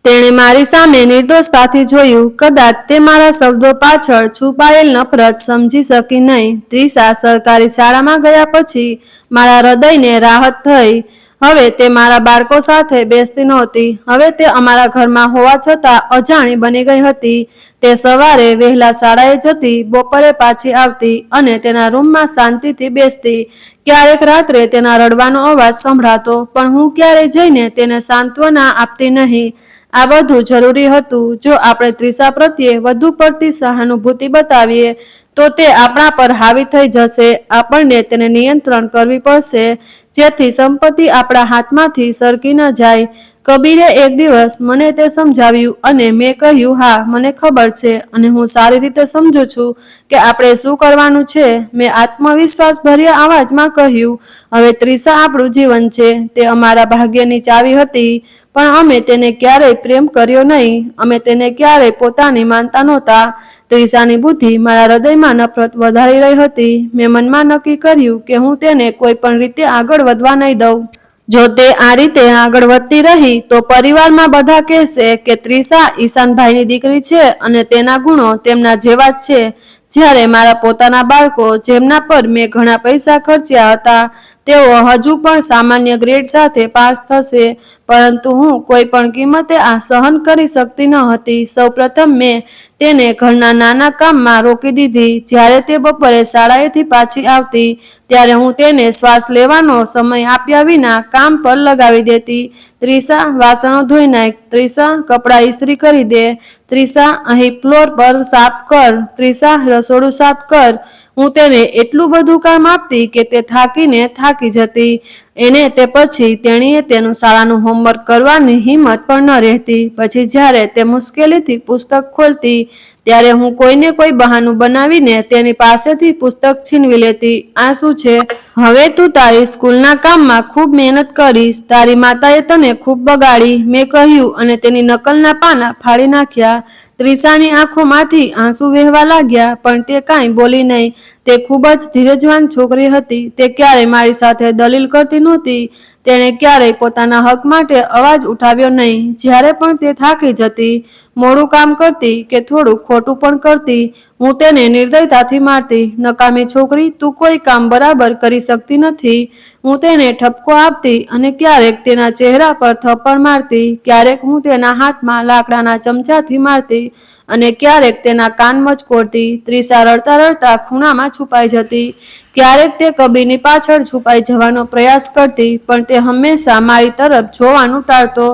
તેણે મારી સામે નિર્દોષતાથી જોયું. કદાચ તે મારા શબ્દો પાછળ છુપાયેલ નફરત સમજી શકી નહીં. ત્રિષા સરકારી શાળામાં ગયા પછી મારા હૃદયને રાહત થઈ. હવે તે મારા બાળકો સાથે બેસતી નહોતી. હવે તે અમારા ઘરમાં હોવા છતાં અજાણી બની ગઈ હતી. તે સવારે વહેલા શાળાએ જતી, બપોરે પાછી આવતી અને તેના રૂમમાં શાંતિથી બેસતી. ક્યારેક રાત્રે તેના રડવાનો અવાજ સંભળાતો, પણ હું ક્યારેય જઈને તેને સાંત્વના આપતી નહીં. આ બધું જરૂરી હતું. જો આપણે ત્રિષા પ્રત્યે વધુ પડતી સહાનુભૂતિ બતાવીએ તો તે આપણા પર હાવી થઈ જશે. આપણને તેને નિયંત્રણ કરવી પડશે જેથી સંપત્તિ આપણા હાથમાંથી સરકી ન જાય. કબીરે એક દિવસ મને તે સમજાવ્યું અને મેં કહ્યું, હા, મને ખબર છે અને હું સારી રીતે સમજુ છું કે આપણે શું કરવાનું છે. મેં આત્મવિશ્વાસભર્યા અવાજમાં કહ્યું, હવે ત્રિષા આપણું જીવન છે. તે અમારા ભાગ્યની ચાવી હતી, પણ અમે તેને ક્યારેય પ્રેમ કર્યો નહીં. અમે તેને ક્યારેય પોતાની માનતા નહોતા. ત્રિષાની બુદ્ધિ મારા હૃદયમાં નફરત વધારી રહી હતી. મેં મનમાં નક્કી કર્યું કે હું તેને કોઈ પણ રીતે આગળ વધવા નહીં દઉં. જો તે આ રીતે આગળ વધતી રહી તો પરિવારમાં બધા કહેશે કે ત્રિષા ઈશાનભાઈની દીકરી છે અને તેના ગુણો તેમના જેવા જ છે. જ્યારે મારા પોતાના બાળકો, જેમના પર મેં ઘણા પૈસા ખર્ચ્યા હતા, તેઓ હજુ પણ સામાન્ય ગ્રેડ સાથે પાસ થશે, પરંતુ હું કોઈ પણ કિંમતે આ સહન કરી શકતી ન હતી. સૌપ્રથમ મેં તેને ઘરના નાના કામમાં રોકી દીધી. જ્યારે તે બપોરે શાળાએથી પાછી આવતી ત્યારે હું તેને શ્વાસ લેવાનો સમય આપ્યા વિના કામ પર લગાવી દેતી. ત્રિષા, વાસણો ધોઈ નાખ. ત્રિષા, કપડાં ઇસ્ત્રી કરી દે. ત્રિષા, અહીં ફ્લોર પર સાફ કર. ત્રિષા, રસોડું સાફ કર. હું તેને એટલું બધું કામ આપતી કે તે થાકીને થાકી જતી. એને તે પછી તેણીએ તેનું શાળાનું હોમવર્ક કરવાની હિંમત પણ ન રહેતી. પછી જ્યારે તે મુશ્કેલીથી પુસ્તક ખોલતી ત્યારે હું કોઈને કોઈ બહાનું બનાવીને તેની પાસેથી પુસ્તક છીનવી લેતી. આ શું છે? હવે તું તારી સ્કૂલના કામમાં ખૂબ મહેનત કરીશ. તારી માતાએ તને ખૂબ બગાડી, મેં કહ્યું અને તેની નકલના પાના ફાડી નાખ્યા. ત્રિષાની આંખોમાંથી આંસુ વહેવા લાગ્યા, પણ તે કાંઈ બોલી નહીં. તે ખૂબ જ ધીરજવાન છોકરી હતી. તે ક્યારેય મારી સાથે દલીલ કરતી નહોતી. તેણે ક્યારેય પોતાના હક માટે અવાજ ઉઠાવ્યો નહીં. જ્યારે પણ તે થાકી જતી, મોડું કામ કરતી કે થોડું ખોટું પણ કરતી, હું તેને નિર્દયતાથી મારતી. નકામી છોકરી, તું કોઈ કામ બરાબર કરી શકતી નથી. હું તેને ઠપકો આપતી અને ક્યારેક તેના ચહેરા પર થપ્પડ મારતી. ક્યારેક હું તેના હાથમાં લાકડાના ચમચાથી મારતી અને ક્યારેક તેના કાન મચકોડતી. ત્રિષા રડતા રડતા ખૂણામાં છુપાઈ જતી. ક્યારેક તે કબીરની પાછળ છુપાઈ જવાનો પ્રયાસ કરતી, પણ તે હંમેશા મારી તરફ જોવાનું ટાળતો.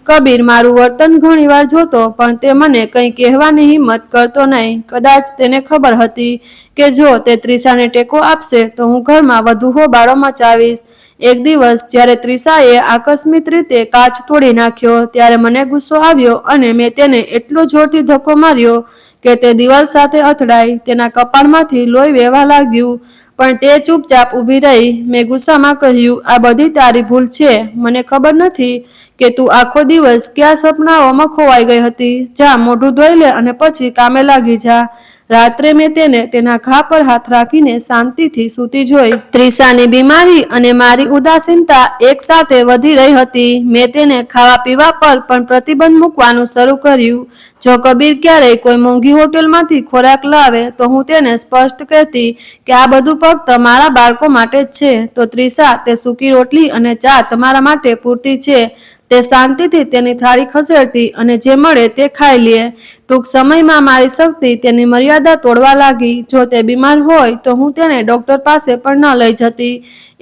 કબીર મારું વર્તન ઘણીવાર જોતો, પણ તે મને કંઈ કહેવાની હિંમત કરતો નહીં. કદાચ તેને ખબર હતી કે જો તે ત્રિષાને ટેકો આપશે તો હું ઘરમાં વધુ હોબાળો મચાવીશ. એક દિવસ જ્યારે ત્રિષાએ આકસ્મિક રીતે કાચ તોડી નાખ્યો ત્યારે મને ગુસ્સો આવ્યો અને મેં તેને એટલો જોરથી ધક્કો માર્યો કે તે દિવાલ સાથે અથડાઈ. તેના કપાળમાંથી લોહી વહેવા લાગ્યું, પણ તે ચૂપચાપ ઊભી રહી. મેં ગુસ્સામાં કહ્યું, આ બધી તારી ભૂલ છે. મને ખબર નથી કે તું આખો દિવસ કયા સપનાઓમાં ખોવાઈ ગઈ હતી. જા, મોઢું ધોઈ લે અને પછી કામે લાગી જા. રાત્રે મેં તેને તેના ઘા પર હાથ રાખીને શાંતિથી સૂતી જોઈ. ત્રિષાની બીમારી અને મારી ઉદાસીનતા એકસાથે વધી રહી હતી. મેં તેને ખાવા પીવા પર પણ પ્રતિબંધ મૂકવાનું શરૂ કર્યું. જો કબીર ક્યારેય કોઈ મોંઘી હોટેલમાંથી ખોરાક લાવે તો હું તેને સ્પષ્ટ કહેતી કે આ બધું ફક્ત મારા બાળકો માટે જ છે. તો ત્રિષા, તે સૂકી રોટલી અને ચા તમારા માટે પૂરતી છે. તે શાંતિથી તેની થાળી ખસેડતી અને જે મળે તે ખાઈ લે. ટૂંક સમયમાં મારી શક્તિ તેની મર્યાદા તોડવા લાગી. જો તે બીમાર હોય તો હું તેને ડોક્ટર પાસે પણ ન લઈ જતી.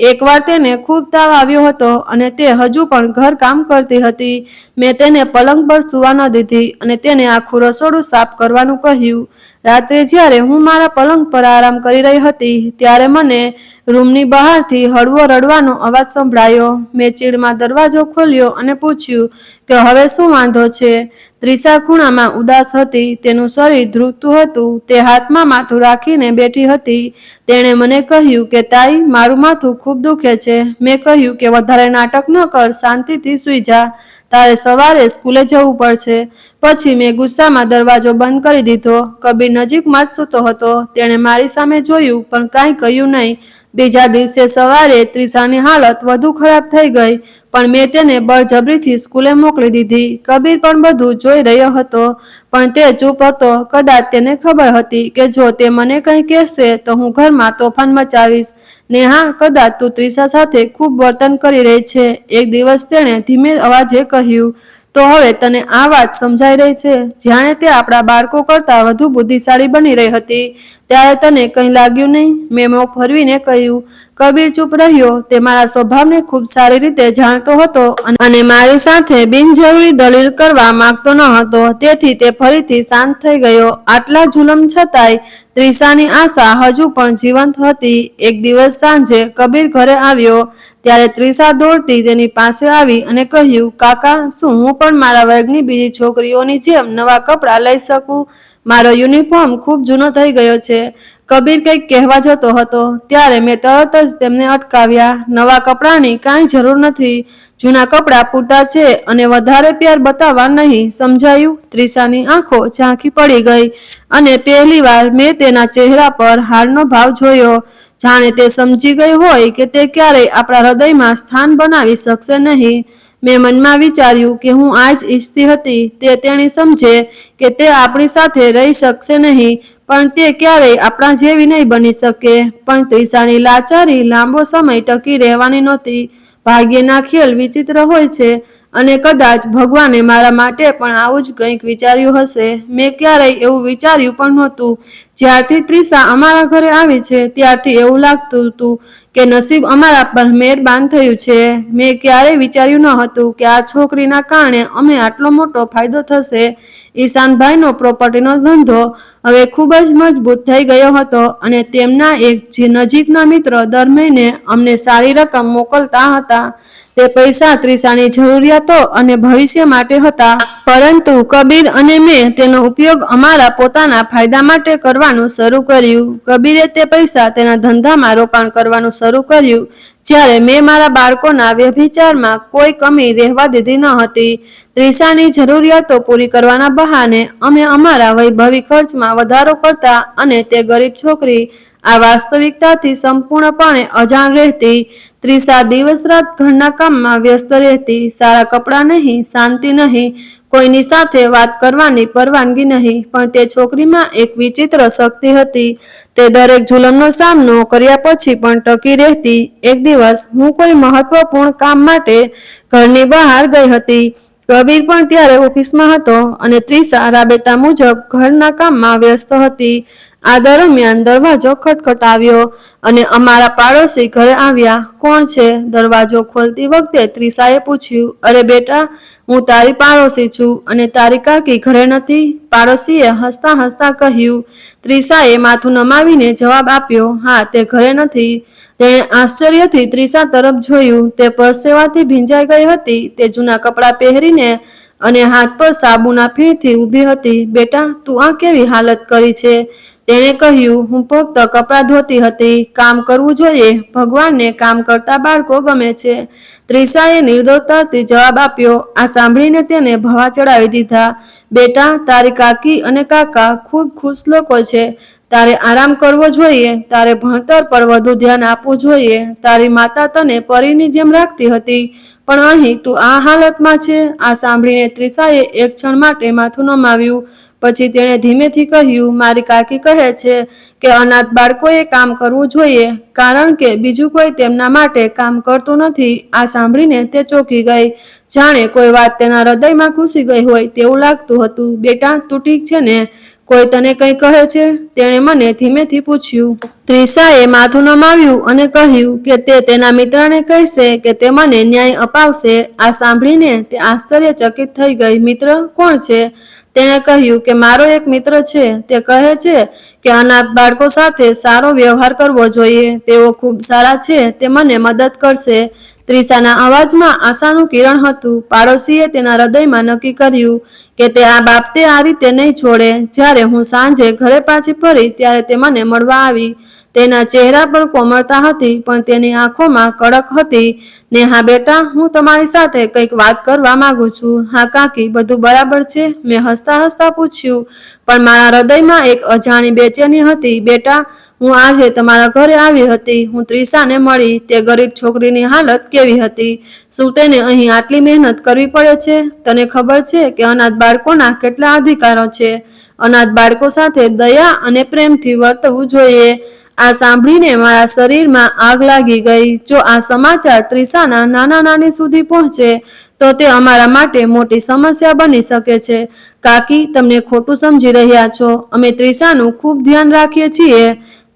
એકવાર તેને ખૂબ તાવ આવ્યો હતો અને તે હજુ પણ ઘર કામ કરતી હતી. મેં તેને પલંગ પર સૂવા ન દીધી અને તેને આખું રસોડું સાફ કરવાનું કહ્યું. રાત્રે જ્યારે હું મારા પલંગ પર આરામ કરી રહી હતી ત્યારે મને રૂમની બહારથી હળવો રડવાનો અવાજ સંભળાયો. મેં ચીડમાં દરવાજો ખોલ્યો અને પૂછ્યું કે હવે શું વાંધો છે? ત્રિષા ખૂણામાં ઉદાસ હતી. તેનું શરીર ધ્રુજતું હતું. તે હાથમાં માથું રાખીને બેઠી હતી. તેણે મને કહ્યું કે તાઈ, મારું માથું ખૂબ દુખે છે. મેં કહ્યું કે વધારે નાટક ન કર, શાંતિથી સૂઈ જા. તારે સવારે સ્કૂલે જવું પડશે. પછી મેં ગુસ્સામાં દરવાજો બંધ કરી દીધો. કબીર નજીકમાં જ સૂતો હતો. તેણે મારી સામે જોયું પણ કાંઈ કહ્યું નહીં. બીજા દિવસે સવારે ત્રિષાની હાલત વધુ ખરાબ થઈ ગઈ, પણ મેં તેને બળજબરીથી સ્કૂલે મોકલી દીધી. કબીર પણ બધું જોઈ રહ્યો હતો, પણ તે ચૂપ હતો. કદાચ તેને ખબર હતી કે જો તે મને કંઈ કહેશે તો હું ઘરમાં તોફાન મચાવીશ. નેહા, કદાચ તું ત્રિષા સાથે ખૂબ વર્તન કરી રહી છે. એક દિવસ તેણે ધીમે અવાજે કહ્યું, તો હવે તને આ વાત સમજાઈ રહી છે? જાણે તે આપણા બાળકો કરતાં વધુ બુદ્ધિશાળી બની રહી હતી. ત્યારે તને કંઈ લાગ્યું નહીં? મેં મોં ફેરવીને કહ્યું. કબીર ચૂપ રહ્યો. તે મારા સ્વભાવને ખૂબ સારી રીતે જાણતો હતો અને મારી સાથે બિનજરૂરી દલીલ કરવા માંગતો ન હતો. તેથી તે ફરીથી શાંત થઈ ગયો. આટલા જુલમ છતાંય ત્રિષાની આશા હજુ પણ જીવંત હતી. એક દિવસ સાંજે કબીર ઘરે આવ્યો ત્યારે ત્રિષા દોડતી તેની પાસે આવી અને કહ્યું, કાકા, શું હું પણ મારા વર્ગની બીજી છોકરીઓની જેમ નવા કપડાં લઈ શકું? મારો યુનિફોર્મ ખૂબ જૂનો થઈ ગયો છે. કબીર કંઈક કહેવા જતો હતો ત્યારે મેં તરત જ તેમને અટકાવ્યા. નવા કપડાંની કાંઈ જરૂર નથી. જૂના કપડાં પૂરતા છે અને વધારે પ્યાર બતાવવા નહીં. સમજાયું? ત્રિષાની આંખો ઝાંખી પડી ગઈ અને પહેલીવાર મેં તેના ચહેરા પર હારનો ભાવ જોયો. જાણે તે સમજી ગઈ હોય કે તે ક્યારેય આપણા હૃદયમાં સ્થાન બનાવી શકશે નહીં. મેં મનમાં વિચાર્યું કે હું આ જ ઈચ્છતી હતી. તેણી સમજે કે તે આપણી સાથે રહી શકશે નહીં, પણ તે ક્યારેય આપણા જેવી નહીં બની શકે. પણ ત્રિશાની લાચારી લાંબો સમય ટકી રહેવાની નહોતી. ભાગ્યના ખેલ વિચિત્ર હોય છે અને કદાચ ભગવાને મારા માટે પણ આવું જ કંઈક વિચાર્યું હશે. મેં ક્યારેય એવું વિચાર્યું પણ નહોતું. જ્યારથી ત્રિશા અમારા ઘરે આવી છે ત્યારથી એવું લાગતું હતું કે નસીબ અમારા પર મહેરબાન થયું છે. મેં ક્યારેય વિચાર્યું ન હતું કે આ છોકરીના કારણે અમે આટલો મોટો ફાયદો થશે. ઈશાનભાઈનો પ્રોપર્ટીનો ધંધો હવે ખૂબ જ મજબૂત થઈ ગયો હતો અને તેમના એક નજીકના મિત્ર દર મહિને અમને સારી રકમ મોકલતા હતા. તે પૈસા ત્રિશાની જરૂરિયાતો અને ભવિષ્ય માટે હતા. પરંતુ કબીર અને મેં તેનો ઉપયોગ અમારા પોતાના ફાયદા માટે કરવાનું શરૂ કર્યું. કબીરે તે પૈસા તેના ધંધામાં રોકાણ કરવાનું શરૂ કર્યું. જ્યારે મેં મારા બાળકોના વ્યભિચારમાં કોઈ કમી રહેવા દીધી ન હતી. ત્રિશાની જરૂરિયાતો પૂરી કરવાના બહાને અમે અમારા વૈભવી ખર્ચમાં વધારો કરતા અને તે ગરીબ છોકરી આ વાસ્તવિકતાથી સંપૂર્ણપણે અજાણ રહેતી. ત્રિશા દિવસ રાત ઘરના કામમાં વ્યસ્ત રહેતી. સારા કપડાં નહીં, શાંતિ નહીં, કોઈની સાથે વાત કરવાની પરવાનગી નહીં. પણ તે છોકરીમાં એક વિચિત્ર શક્તિ હતી. તે દરેક જુલમનો સામનો કર્યા પછી પણ ટકી રહેતી. એક દિવસ હું કોઈ મહત્વપૂર્ણ કામ માટે ઘરની બહાર ગઈ હતી. કબીર પણ ત્યારે ઓફિસમાં હતો અને ત્રિશા રાબેતા મુજબ ઘરના કામમાં વ્યસ્ત હતી. આ દરમિયાન દરવાજો ખટખટાવ્યો અને અમારા પાડોશી ઘરે આવ્યા. કોણ છે? દરવાજો ખોલતી વખતે ત્રિશાએ પૂછ્યું. અરે બેટા, હું તારી પાડોશી છું અને તારી કાકી ઘરે નથી? પાડોશીએ હસતા હસતા કહ્યું. ત્રિશાએ માથું નમાવીને જવાબ આપ્યો, હા, તે ઘરે નથી. તેણે આશ્ચર્યથી ત્રિશા તરફ જોયું. તે પરસેવાથી ભીંજાઈ ગઈ હતી. તે જૂના કપડાં પહેરીને અને હાથ પર સાબુના ફીણથી ઊભી હતી. બેટા, તું આ કેવી હાલત કરી છે? તેણે કહ્યું. હું ફક્ત કપડાં ધોતી હતી. કામ કરવું જોઈએ. ભગવાનને કામ કરતા બાળકો ગમે છે. ત્રિશાએ નિર્દોષતાથી જવાબ આપ્યો. આ સાંભળીને તેને ભવા ચડાવી દીધા. બેટા, તારી કાકી અને કાકા ખૂબ ખુશ લોકો છે. તારે આરામ કરવો જોઈએ. તારે ભણતર પર વધુ ધ્યાન આપવું જોઈએ. તારી માતા તને પરીની જેમ રાખતી હતી, પણ અહીં તું આ હાલતમાં છે. આ સાંભળીને ત્રિશાએ એક ક્ષણ માટે માથું નમાવ્યું. પછી તેણે ધીમેથી કહ્યું, મારી કાકી કહે છે કે અનાથ બાળકોએ કામ કરવું જોઈએ કારણ કે બીજું કોઈ તેમના માટે કામ કરતું નથી. આ સાંભળીને તે ચોંકી ગઈ. જાણે કોઈ વાત તેના હૃદયમાં ઘૂસી ગઈ હોય તેવું લાગતું હતું. બેટા, તું ઠીક છે ને? કોઈ તને કંઈ કહે છે? તેણે મને ધીમેથી પૂછ્યું. ત્રિશાએ માથું નમાવ્યું અને કહ્યું કે તે તેના મિત્રને કહેશે કે તે મને ન્યાય અપાવશે. આ સાંભળીને તે આશ્ચર્યચકિત થઈ ગઈ. મિત્ર? કોણ છે? તેણે કહ્યું કે મારો એક મિત્ર છે. તે કહે છે કે અનાથ બાળકો સાથે સારો વ્યવહાર કરવો જોઈએ. તેઓ ખૂબ સારા છે. તે મને મદદ કરશે. ત્રિશાના અવાજમાં આશાનું કિરણ હતું. પાડોશીએ તેના હૃદયમાં નક્કી કર્યું કે તે આ બાબતે આ રીતે નહીં છોડે. જ્યારે હું સાંજે ઘરે પાછી ફરી ત્યારે તે મને મળવા આવી. તેના ચહેરા પર કોમળતા હતી પણ તેની આંખોમાં કડક હતી. ને હા બેટા, હું તમારી સાથે કંઈક વાત કરવા માંગુ છું. હા કાકી, બધું બરાબર છે? મેં હસતા હસતા પૂછ્યું. પણ મારા હૃદયમાં એક અજાણી બેચેની હતી. બેટા, હું આજે તમારા ઘરે આવી હતી. હું ત્રિશાને મળી. તે ગરીબ છોકરીની હાલત કેવી હતી? શું તેને અહીં આટલી મહેનત કરવી પડે છે? તને ખબર છે કે અનાથ બાળકોના કેટલા અધિકારો છે? અનાથ બાળકો સાથે દયા અને પ્રેમથી વર્તવું જોઈએ. આ સાંભળીને મારા શરીરમાં આગ લાગી ગઈ. જો આ સમાચાર ત્રિશાના નાના નાની સુધી પહોંચે તો તે અમારા માટે મોટી સમસ્યા બની શકે છે. કાકી, તમને ખોટું સમજી રહ્યા છો. અમે ત્રિશાનું ખૂબ ધ્યાન રાખીએ છીએ.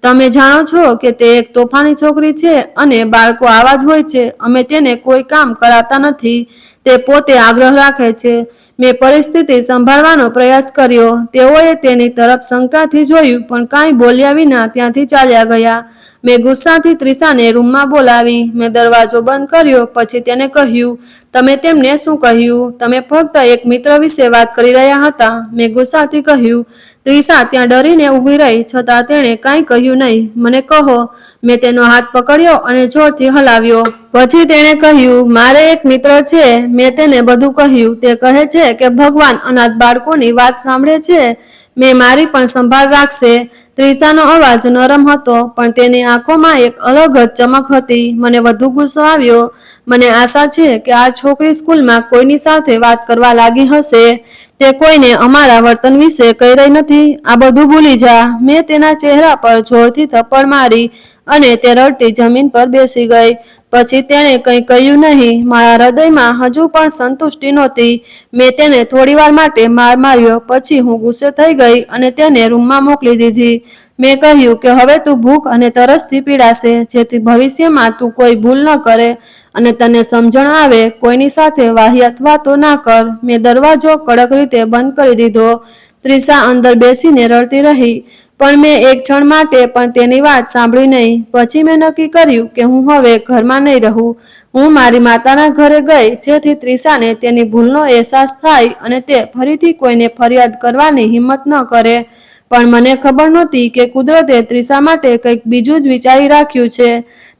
તમે જાણો છો કે તે એક તોફાની છોકરી છે અને બાળકો આવા જ હોય છે. અમે તેને કોઈ કામ કરાવતા નથી. તે પોતે આગ્રહ રાખે છે. મેં પરિસ્થિતિ સંભાળવાનો પ્રયાસ કર્યો. તેઓએ તેની તરફ શંકાથી જોયું પણ કાંઈ બોલ્યા વિના ત્યાંથી ચાલ્યા ગયા. મેં ગુસ્સાથી ત્રિશાને રૂમમાં બોલાવી. મેં દરવાજો બંધ કર્યો. પછી તેને કહ્યું, તમે તેમને શું કહ્યું? તમે ફક્ત એક મિત્ર વિશે વાત કરી રહ્યા હતા. મેં ગુસ્સાથી કહ્યું. ત્રિશા ત્યાં ડરીને ઊભી રહી છતાં તેણે કાંઈ કહ્યું નહીં. મને કહો. મેં તેનો હાથ પકડ્યો અને જોરથી હલાવ્યો. પછી તેણે કહ્યું, મારે એક મિત્ર છે. મેં તેને બધું કહ્યું. તે કહે છે કે ભગવાન અનાથ બાળકોની વાત સાંભળે છે. મેં મારી પણ સંભાળ રાખશે. ત્રિશાનો અવાજ નરમ હતો, પણ તેની આંખોમાં એક અલગ જ ચમક હતી. મને વધુ ગુસ્સો આવ્યો. મને આશા છે કે આ છોકરી સ્કૂલમાં કોઈની સાથે વાત કરવા લાગી હશે. તે કોઈને અમારા વર્તન વિશે કહી રહી નથી. આ બધું ભૂલી જા. મેં તેના ચહેરા પર જોરથી થપ્પડ મારી અને તે રડતી જમીન પર બેસી ગઈ. પછી તેણે કંઈ કહ્યું નહીં. મારા હૃદયમાં હજુ પણ સંતુષ્ટિ નહોતી. મેં તેને થોડીવાર માટે માર માર્યો. પછી હું ગુસ્સે થઈ ગઈ અને તેને રૂમમાં મોકલી દીધી. મેં કહ્યું કે હવે તું ભૂખ અને તરસથી પીડાશે, જેથી ભવિષ્યમાં તું કોઈ ભૂલ ન કરે અને તને સમજણ આવે. કોઈની સાથે વાહિયાત વાતો ના કર. મેં દરવાજો કડક રીતે બંધ કરી દીધો. ત્રિશા અંદર બેસીને રડતી રહી, પણ મેં એક ક્ષણ માટે પણ તેની વાત સાંભળી નહીં. પછી મેં નક્કી કર્યું કે હું હવે ઘરમાં નહીં રહું. હું મારી માતાના ઘરે ગઈ, જેથી ત્રિશાને તેની ભૂલનો અહેસાસ થાય અને તે ફરીથી કોઈને ફરિયાદ કરવાની હિંમત ન કરે. પણ મને ખબર નહોતી કે કુદરતે ત્રિશા માટે કંઈક બીજું જ વિચારી રાખ્યું છે.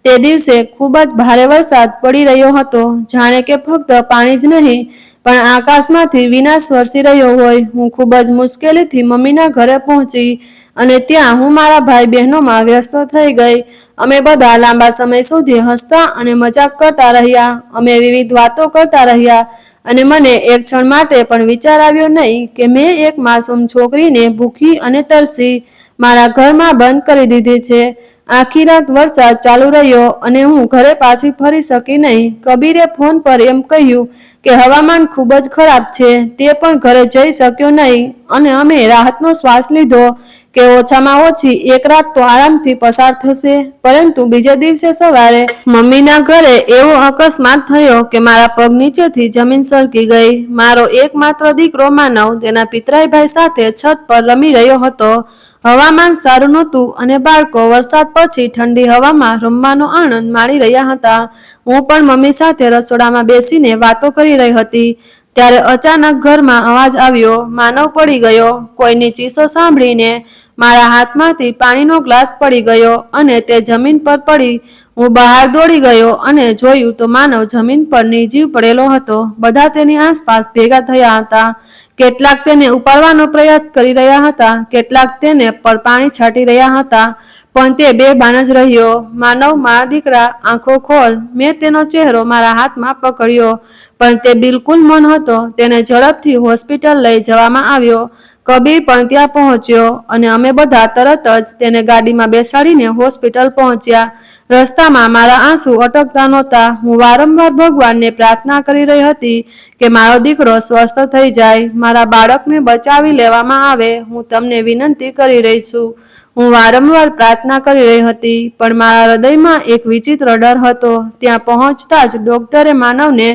તે દિવસે ખૂબ જ ભારે વરસાદ પડી રહ્યો હતો, જાણે કે ફક્ત પાણી જ નહીં, પણ આકાશમાંથી વિનાશ વરસી રહ્યો હોય. હું ખૂબ જ મુશ્કેલીથી મમ્મીના ઘરે પહોંચી અને ત્યાં હું મારા ભાઈ બહેનોમાં વ્યસ્ત થઈ ગઈ. અમે બધા લાંબા સમય સુધી હસતા અને મજાક કરતા રહ્યા. અમે વિવિધ વાતો કરતા રહ્યા અને મને એક ક્ષણ માટે પણ વિચાર આવ્યો નહીં કે મેં એક માસૂમ છોકરીને ભૂખી અને તરસી મારા ઘરમાં બંધ કરી દીધી છે. આખી રાત વરસાદ ચાલુ રહ્યો અને હું ઘરે પાછી ફરી શકી નહીં. કબીરે ફોન પર એમ કહ્યું કે હવામાન ખૂબ જ ખરાબ છે. તે પણ ઘરે જઈ શક્યો નહીં અને અમે રાહતનો શ્વાસ લીધો કે ઓછામાં ઓછી એક રાત તો આરામથી પસાર થશે. પરંતુ બીજે દિવસે સવારે મમ્મીના ઘરે એવો અકસ્માત થયો કે મારા પગ નીચેથી જમીન સરકી ગઈ. મારો એકમાત્ર દીકરો માનવ તેના પિતરાઈ ભાઈ સાથે છત પર રમી રહ્યો હતો. હવામાન સારું નહોતું અને બાળકો વરસાદ પછી ઠંડી હવામાં રમવાનો આનંદ માણી રહ્યા હતા. હું પણ મમ્મી સાથે રસોડામાં બેસીને વાતો કરી રહી હતી. ત્યારે અચાનક ઘરમાં અવાજ આવ્યો. માનવ પડી ગયો. કોઈની ચીસો સાંભળીને મારા હાથમાંથી પાણીનો ગ્લાસ પડી ગયો અને તે જમીન પર પડી. હું બહાર દોડી ગયો અને જોયું તો માનવ જમીન પર નિર્જીવ પડેલો હતો. બધા તેની આસપાસ ભેગા થયા હતા. કેટલાક તેને ઉપાડવાનો પ્રયાસ કરી રહ્યા હતા, કેટલાક તેને પર પાણી છાંટી રહ્યા હતા, પણ તે બેભાન જ રહ્યો. માનવ, મારા દીકરા, આંખો ખોલ. મેં તેનો ચહેરો મારા હાથમાં પકડ્યો, પણ તે બિલકુલ મૌન હતો. તેને ઝડપથી હોસ્પિટલ લઈ જવામાં આવ્યો. કબીર પણ ત્યાં પહોંચ્યો અને અમે બધા તરત જ તેને ગાડીમાં બેસાડીને હોસ્પિટલ પહોંચ્યા. રસ્તામાં મારા આંસુ અટકતા નહોતા. હું વારંવાર ભગવાનને પ્રાર્થના કરી રહી હતી કે મારો દીકરો સ્વસ્થ થઈ જાય, મારા બાળકને બચાવી લેવામાં આવે. હું તમને વિનંતી કરી રહી છું. હું વારંવાર પ્રાર્થના કરી રહી હતી, પણ મારા હૃદયમાં એક વિચિત્ર ડર હતો. ત્યાં પહોંચતા જ ડોક્ટરે માનવને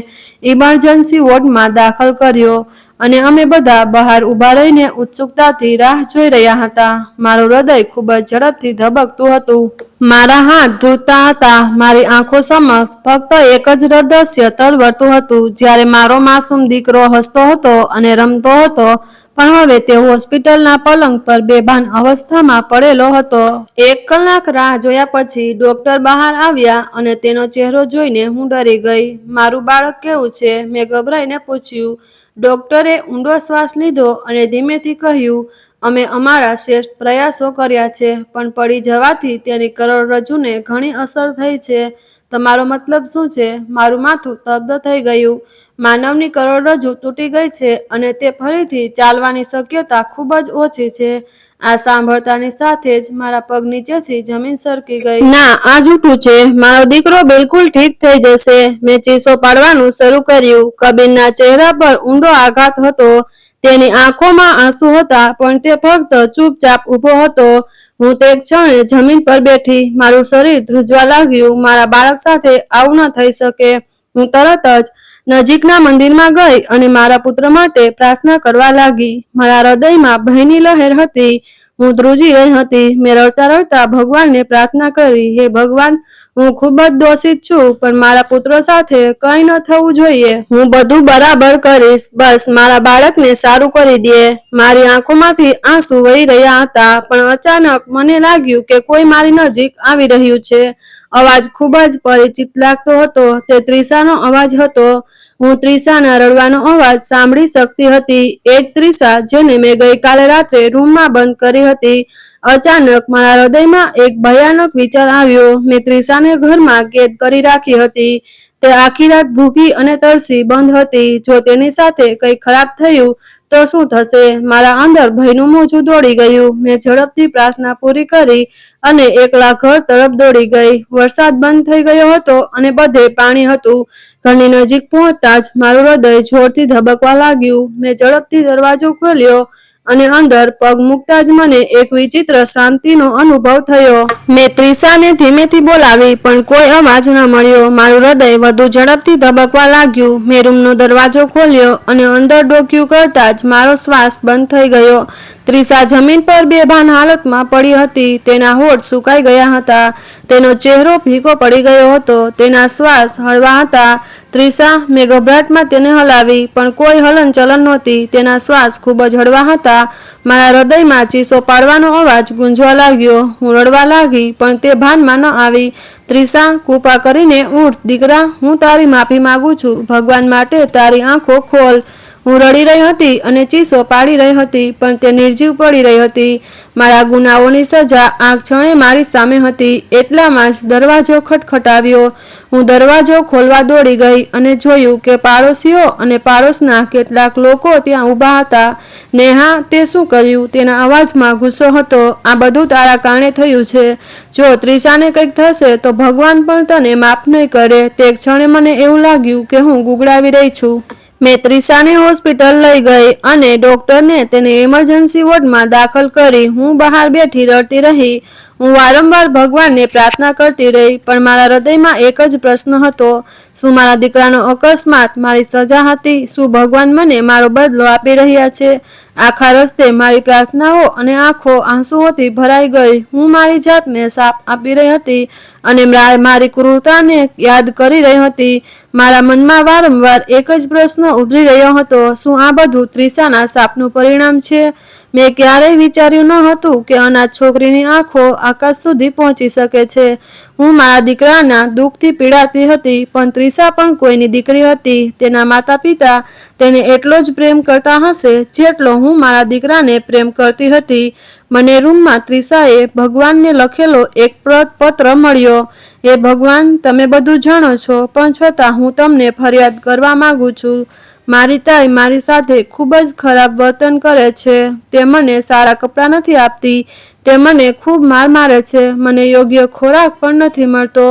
ઇમરજન્સી વોર્ડમાં દાખલ કર્યો અને અમે બધા બહાર ઊભા રહીને ઉત્સુકતાથી રાહ જોઈ રહ્યા હતા. મારું હૃદય ખૂબ જ ઝડપથી ધબકતું હતું. મારા હાથ ધ્રુજતા હતા. મારી આંખો સમક્ષ ફક્ત એક જ દ્રશ્ય તરવરતું હતું, જ્યારે મારો માસૂમ દીકરો હસતો હતો અને રમતો હતો, પણ હવે તે હોસ્પિટલના પલંગ પર બેભાન અવસ્થામાં પડેલો હતો. 1 કલાક રાહ જોયા પછી ડોક્ટર બહાર આવ્યા અને તેનો ચહેરો જોઈને હું ડરી ગઈ. મારું બાળક કેવું છે? મેં ગભરાઈને પૂછ્યું. ડોક્ટરે ઊંડો શ્વાસ લીધો અને ધીમેથી કહ્યું, અમે અમારા શ્રેષ્ઠ પ્રયાસો કર્યા છે, પણ પડી જવાથી તેની કરોડરજ્જુને ઘણી અસર થઈ છે. તમારો મતલબ શું છે? મારું માથું સ્તબ્ધ થઈ ગયું. માનવની કરોડરજ્જુ તૂટી ગઈ છે અને તે ફરીથી ચાલવાની શક્યતા ખૂબ જ ઓછી છે. આ સાંભળતાની સાથે જ મારા પગ નીચેથી જમીન સરકી ગઈ. ના, આ જૂઠું છે. મારો દીકરો બિલકુલ ઠીક થઈ જશે. મેં ચીસો પાડવાનું શરૂ કર્યું. કબીરના ચહેરા પર ઊંડો આઘાત હતો. તેની આંખોમાં આંસુ હતા, પણ તે ફક્ત ચૂપચાપ ઊભો હતો. હું તે ક્ષણે જમીન પર બેઠી. મારું શરીર ધ્રુજવા લાગ્યું. મારા બાળક સાથે આવું ન થઈ શકે. હું તરત જ નજીકના મંદિરમાં ગઈ અને મારા પુત્ર માટે પ્રાર્થના કરવા લાગી. મારા હૃદયમાં ભયની લહેર હતી. હું ધ્રુજી રહી હતી. મેં રડતા રડતા ભગવાનને પ્રાર્થના કરી, હે ભગવાન, હું ખૂબ જ દોષિત છું, પણ મારા પુત્ર સાથે કંઈ ન થવું જોઈએ. હું બધું બરાબર કરીશ. બસ મારા બાળકને સારું કરી દે. મારી આંખોમાંથી આંસુ વહી રહ્યા હતા, પણ અચાનક મને લાગ્યું કે કોઈ મારી નજીક આવી રહ્યું છે. અવાજ ખૂબ જ પરિચિત લાગતો હતો. તે ત્રિશાનો અવાજ હતો. હું ત્રિશાના રડવાનો અવાજ સાંભળી શકતી હતી. એ જ ત્રિશા જેને મેં ગઈકાલે રાત્રે રૂમમાં બંધ કરી હતી. અચાનક મારા હૃદયમાં એક ભયાનક વિચાર આવ્યો. મેં ત્રિશાને ઘરમાં કેદ કરી રાખી હતી. તે આખી રાત ભૂખી અને તરસી બંધ હતી. જો તેની સાથે કંઈ ખરાબ થયું તો શું થશે? મારા અંદર ભયનું મોજું દોડી ગયું. મેં ઝડપથી પ્રાર્થના પૂરી કરી અને એકલા ઘર તરફ દોડી ગઈ. વરસાદ બંધ થઈ ગયો હતો અને બધે પાણી હતું. ઘરની નજીક પહોંચતા જ મારું હૃદય જોરથી ધબકવા લાગ્યું. મેં ઝડપથી દરવાજો ખોલ્યો અને અંદર પગ મૂકતા જ મને એક વિચિત્ર શાંતિનો અનુભવ થયો. મેં ત્રિશાને ધીમેથી બોલાવી પણ કોઈ અવાજ ન મળ્યો. મારું હૃદય વધુ ઝડપથી ધબકવા લાગ્યું. મેં રૂમનો દરવાજો ખોલ્યો અને અંદર ડોક્યું કરતા જ મારો શ્વાસ બંધ થઈ ગયો. ત્રિશા જમીન પર બેભાન હાલતમાં પડી હતી. તેના હોઠ સુકાઈ ગયા હતા. તેનો ચહેરો ફીકો પડી ગયો હતો. તેના શ્વાસ હળવા હતા. ત્રિશા, મેં ગભરાટમાં તેને હલાવી પણ કોઈ હલનચલન નહોતી. તેના શ્વાસ ખૂબ જ હળવા હતા. મારા હૃદયમાં ચીસો પાડવાનો અવાજ ગુંજવા લાગ્યો. હું રડવા લાગી પણ તે ભાનમાં ન આવી. ત્રિશા, કૃપા કરીને ઉઠ દીકરા, હું તારી માફી માંગુ છું. ભગવાન માટે તારી આંખો ખોલ. હું રડી રહી હતી અને ચીસો પાડી રહી હતી પણ તે નિર્જીવ પડી રહી હતી. મારા ગુનાઓની સજા આ ક્ષણે મારી સામે હતી. એટલામાં જ દરવાજો ખટખટાવ્યો. હું દરવાજો ખોલવા દોડી ગઈ અને જોયું કે પાડોશીઓ અને પાડોશના કેટલાક લોકો ત્યાં ઊભા હતા. નેહા, તે શું કર્યું? તેના અવાજમાં ગુસ્સો હતો. આ બધું તારા કારણે થયું છે. જો ત્રિશાને કંઈક થશે તો ભગવાન પણ તને માફ નહીં કરે. તે ક્ષણે મને એવું લાગ્યું કે હું ગુગડાવી રહી છું. મેં ત્રિશાને હોસ્પિટલ લઈ ગઈ અને ડોક્ટરને તેને ઇમરજન્સી વોર્ડમાં દાખલ કરી. હું બહાર બેઠી રડતી રહી. હું વારંવાર ભગવાનને પ્રાર્થના કરતી રહી પણ મારા હૃદયમાં એક જ પ્રશ્ન હતો. શું મારા દીકરાનો અકસ્માત મારી સજા હતી? શું ભગવાન મને મારો બદલો આપી રહ્યા છે? આખા રસ્તે મારી પ્રાર્થનાઓ અને આંખો આંસુઓથી ભરાઈ ગઈ. હું મારી જાતને શાપ આપી રહી હતી અને મારી ક્રૂરતાને યાદ કરી રહી હતી. મારા મનમાં વારંવાર એક જ પ્રશ્ન ઉભરી રહ્યો હતો. શું આ બધું ત્રિશાના શાપનું પરિણામ છે? મેં ક્યારેય વિચાર્યું ન હતું કે અનાથ છોકરીની આંખો આકાશ સુધી પહોંચી શકે છે. હું મારા દીકરાના દુઃખથી પીડાતી હતી પણ ત્રિશા પણ કોઈની દીકરી હતી. તેના માતા પિતા તેને એટલો જ પ્રેમ કરતા હશે જેટલો હું મારા દીકરાને પ્રેમ કરતી હતી. મને રૂમમાં ત્રિશાએ ભગવાનને લખેલો એક પત્ર મળ્યો. એ ભગવાન, તમે બધું જાણો છો પણ છતાં હું તમને ફરિયાદ કરવા માંગુ છું. મારી તાઈ મારી સાથે ખૂબ જ ખરાબ વર્તન કરે છે. તે મને સારા કપડાં નથી આપતી. તે મને ખૂબ માર મારે છે. મને યોગ્ય ખોરાક પણ નથી મળતો.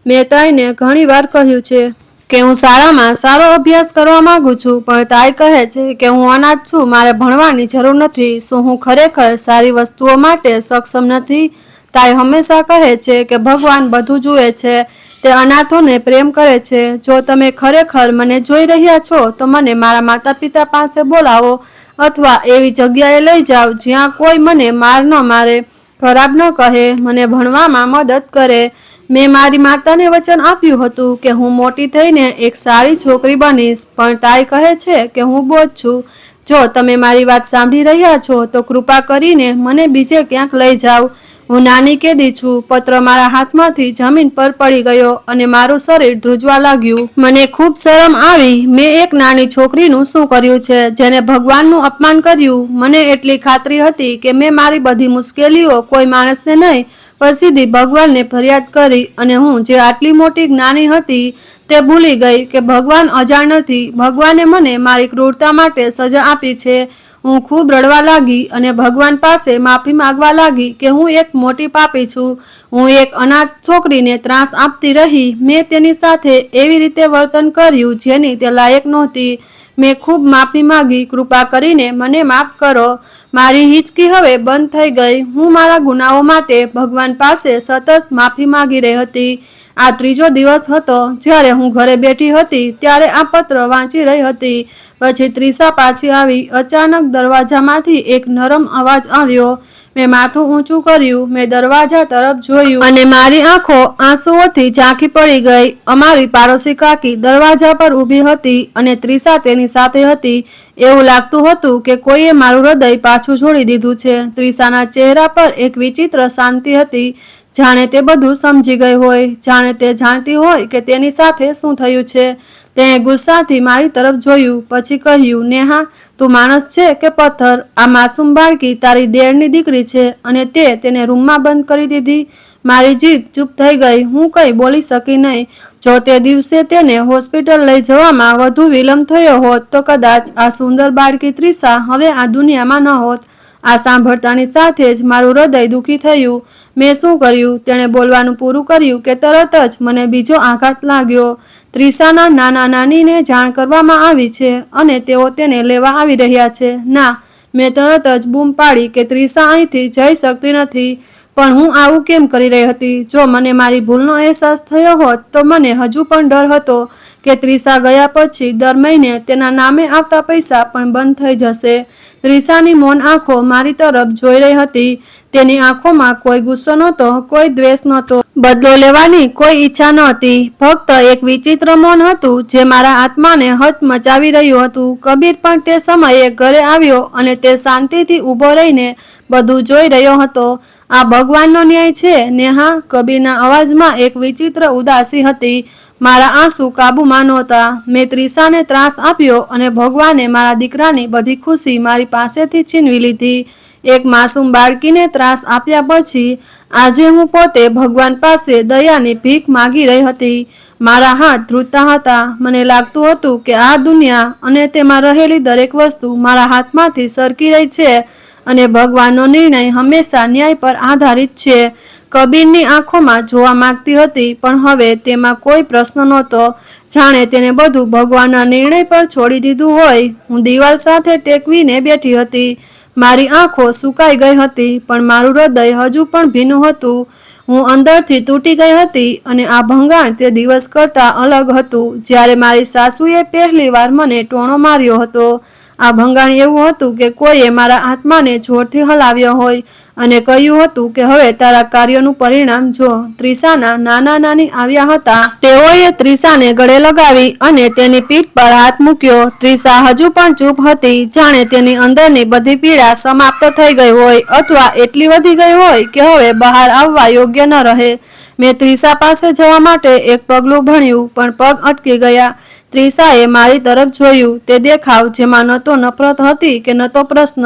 મેં તાઈને ઘણી વાર કહ્યું છે કે હું શાળામાં સારો અભ્યાસ કરવા માંગુ છું પણ તાઈ કહે છે કે હું અનાથ છું, મારે ભણવાની જરૂર નથી. શું હું ખરેખર સારી વસ્તુઓ માટે સક્ષમ નથી? તાઈ હંમેશા કહે છે કે ભગવાન બધું જુએ છે. તે અનાથોને પ્રેમ કરે છે. જો તમે ખરેખર મને જોઈ રહ્યા છો તો મને મારા માતા પિતા પાસે બોલાવો અથવા એવી જગ્યાએ લઈ જાઓ જ્યાં કોઈ મને માર ન મારે, ખરાબ ન કહે, મને ભણવામાં મદદ કરે. મેં મારી માતાને વચન આપ્યું હતું કે હું મોટી થઈને એક સારી છોકરી બનીશ પણ તાઈ કહે છે કે હું બોજ છું. જો તમે મારી વાત સાંભળી રહ્યા છો તો કૃપા કરીને મને બીજે ક્યાંક લઈ જાઓ. હું નાની કેદી છું. પત્ર મારા હાથમાંથી જમીન પર પડી ગયો અને મારું શરીર ધ્રુજવા લાગ્યું. મને ખૂબ શરમ આવી. મેં એક નાની છોકરીનું શું કર્યું છે જેને ભગવાનનું અપમાન કર્યું? મને એટલી ખાતરી હતી કે મેં મારી બધી મુશ્કેલીઓ કોઈ માણસને નહીં પણ સીધી ભગવાનને ફરિયાદ કરી અને હું જે આટલી મોટી જ્ઞાની હતી તે ભૂલી ગઈ કે ભગવાન અજાણ નથી. ભગવાને મને મારી ક્રૂરતા માટે સજા આપી છે. હું ખૂબ રડવા લાગી અને ભગવાન પાસે માફી માંગવા લાગી કે હું એક મોટી પાપી છું. હું એક અનાથ છોકરીને ત્રાસ આપતી રહી. મેં તેની સાથે એવી રીતે વર્તન કર્યું જેની તે લાયક નહોતી. મેં ખૂબ માફી માંગી. કૃપા કરીને મને માફ કરો. મારી હિચકી હવે બંધ થઈ ગઈ. હું મારા ગુનાઓ માટે ભગવાન પાસે સતત માફી માંગી રહી હતી. આ ત્રીજો દિવસ હતો જ્યારે હું ઘરે બેઠી હતી ત્યારે આ પત્ર વાંચી રહી હતી. પછી ત્રિશા પાછી આવી. અચાનક દરવાજામાંથી એક નરમ અવાજ આવ્યો. મેં માથું ઊંચું કર્યું. મેં દરવાજા તરફ જોયું અને મારી આંખો આંસુઓથી ઝાંખી પડી ગઈ. અમારી પાડોશી કાકી દરવાજા પર ઊભી હતી અને ત્રિશા તેની સાથે હતી. એવું લાગતું હતું કે કોઈએ મારું હૃદય પાછું છોડી દીધું છે. ત્રિશાના ચહેરા પર એક વિચિત્ર શાંતિ હતી. જાણે તે બધું સમજી ગઈ હોય. જાણે તે જાણતી હોય કે તેની સાથે શું થયું છે. તેણે ગુસ્સાથી મારી તરફ જોયું, પછી કહ્યું, નેહા, તું માણસ છે કે પથ્થર? આ માસૂમ બાળકી તારી દેરની દીકરી છે અને તે તેને રૂમમાં બંધ કરી દીધી. મારી જીભ ચૂપ થઈ ગઈ. હું કંઈ બોલી શકી નહીં. જો તે દિવસે તેને હોસ્પિટલ લઈ જવામાં વધુ વિલંબ થયો હોત તો કદાચ આ સુંદર બાળકી ત્રિષા હવે આ દુનિયામાં ન હોત. આ સાંભળતાની સાથે જ મારું હૃદય દુઃખી થયું. મેં શું કર્યું? તેણે બોલવાનું પૂરું કર્યું કે તરત જ મને બીજો આઘાત લાગ્યો. ત્રિષાના નાના નાનીને જાણ કરવામાં આવી છે અને તેઓ તેને લેવા આવી રહ્યા છે. ના, મેં તરત જ બૂમ પાડી કે ત્રિષા અહીંથી જઈ શકતી નથી. પણ હું આવું કેમ કરી રહી હતી? જો મને મારી ભૂલનો અહેસાસ થયો હોત તો મને હજુ પણ ડર હતો કે ત્રિષા ગયા પછી દર મહિને તેના નામે આવતા પૈસા પણ બંધ થઈ જશે. ત્રિષાની મૌન આંખો મારી તરફ જોઈ રહી હતી. તેની આંખોમાં કોઈ ગુસ્સો નહોતો, કોઈ દ્વેષ નહોતો, બદલો લેવાની કોઈ ઈચ્છા નહોતી. ફક્ત એક વિચિત્ર મૌન હતું જે મારા આત્માને હચમચાવી રહ્યું હતું. કબીર પણ તે સમયે ઘરે આવ્યો અને તે શાંતિથી ઊભો રહીને બધું જોઈ રહ્યો હતો. આ ભગવાનનો ન્યાય છે, નેહા? કબીરના અવાજમાં એક વિચિત્ર ઉદાસી હતી. મારા આંસુ કાબૂમાં નહોતા. મેં ત્રિષાને ત્રાસ આપ્યો અને ભગવાને મારા દીકરાની બધી ખુશી મારી પાસેથી છીનવી લીધી. એક માસૂમ બાળકીને ત્રાસ આપ્યા પછી આજે હું પોતે ભગવાન પાસે દયાની ભીખ માગી રહી હતી. મારા હાથ ધ્રુજતા હતા. મને લાગતું હતું કે આ દુનિયા અને તેમાં રહેલી દરેક વસ્તુ મારા હાથમાંથી સરકી રહી છે અને ભગવાનનો નિર્ણય હંમેશા ન્યાય પર આધારિત છે. કબીરની આંખોમાં જોવા માંગતી હતી પણ હવે તેમાં કોઈ પ્રશ્ન નહોતો. જાણે તેને બધું ભગવાનના નિર્ણય પર છોડી દીધું હોય. હું દિવાલ સાથે ટેકવીને બેઠી હતી. મારી આંખો સુકાઈ ગઈ હતી પણ મારું હૃદય હજુ પણ ભીનું હતું. હું અંદરથી તૂટી ગઈ હતી અને આ ભંગાણ તે દિવસ કરતાં અલગ હતું જ્યારે મારી સાસુએ પહેલી વાર મને ટોણો માર્યો હતો. આ ભંગાણ એવું હતું કે કોઈએ મારા આત્માને જોરથી હલાવ્યો હોય અને કહ્યું હતું કે હવે તારા કાર્યનું પરિણામ જો. ત્રિષાના નાના નાની આવ્યા હતા. તેઓએ ત્રિષાને ગળે લગાવી અને તેની પીઠ પર હાથ મૂક્યો. ત્રિષા હજુ પણ ચૂપ હતી, જાણે તેની અંદરની બધી પીડા સમાપ્ત થઈ ગઈ હોય અથવા એટલી વધી ગઈ હોય કે હવે બહાર આવવા યોગ્ય ન રહે. મેં ત્રિષા પાસે જવા માટે એક પગલું ભણ્યું પણ પગ અટકી ગયા. ત્રિષાએ મારી તરફ જોયું. તે દેખાવ જેમાં ન તો નફરત હતી કે ન તો પ્રશ્ન.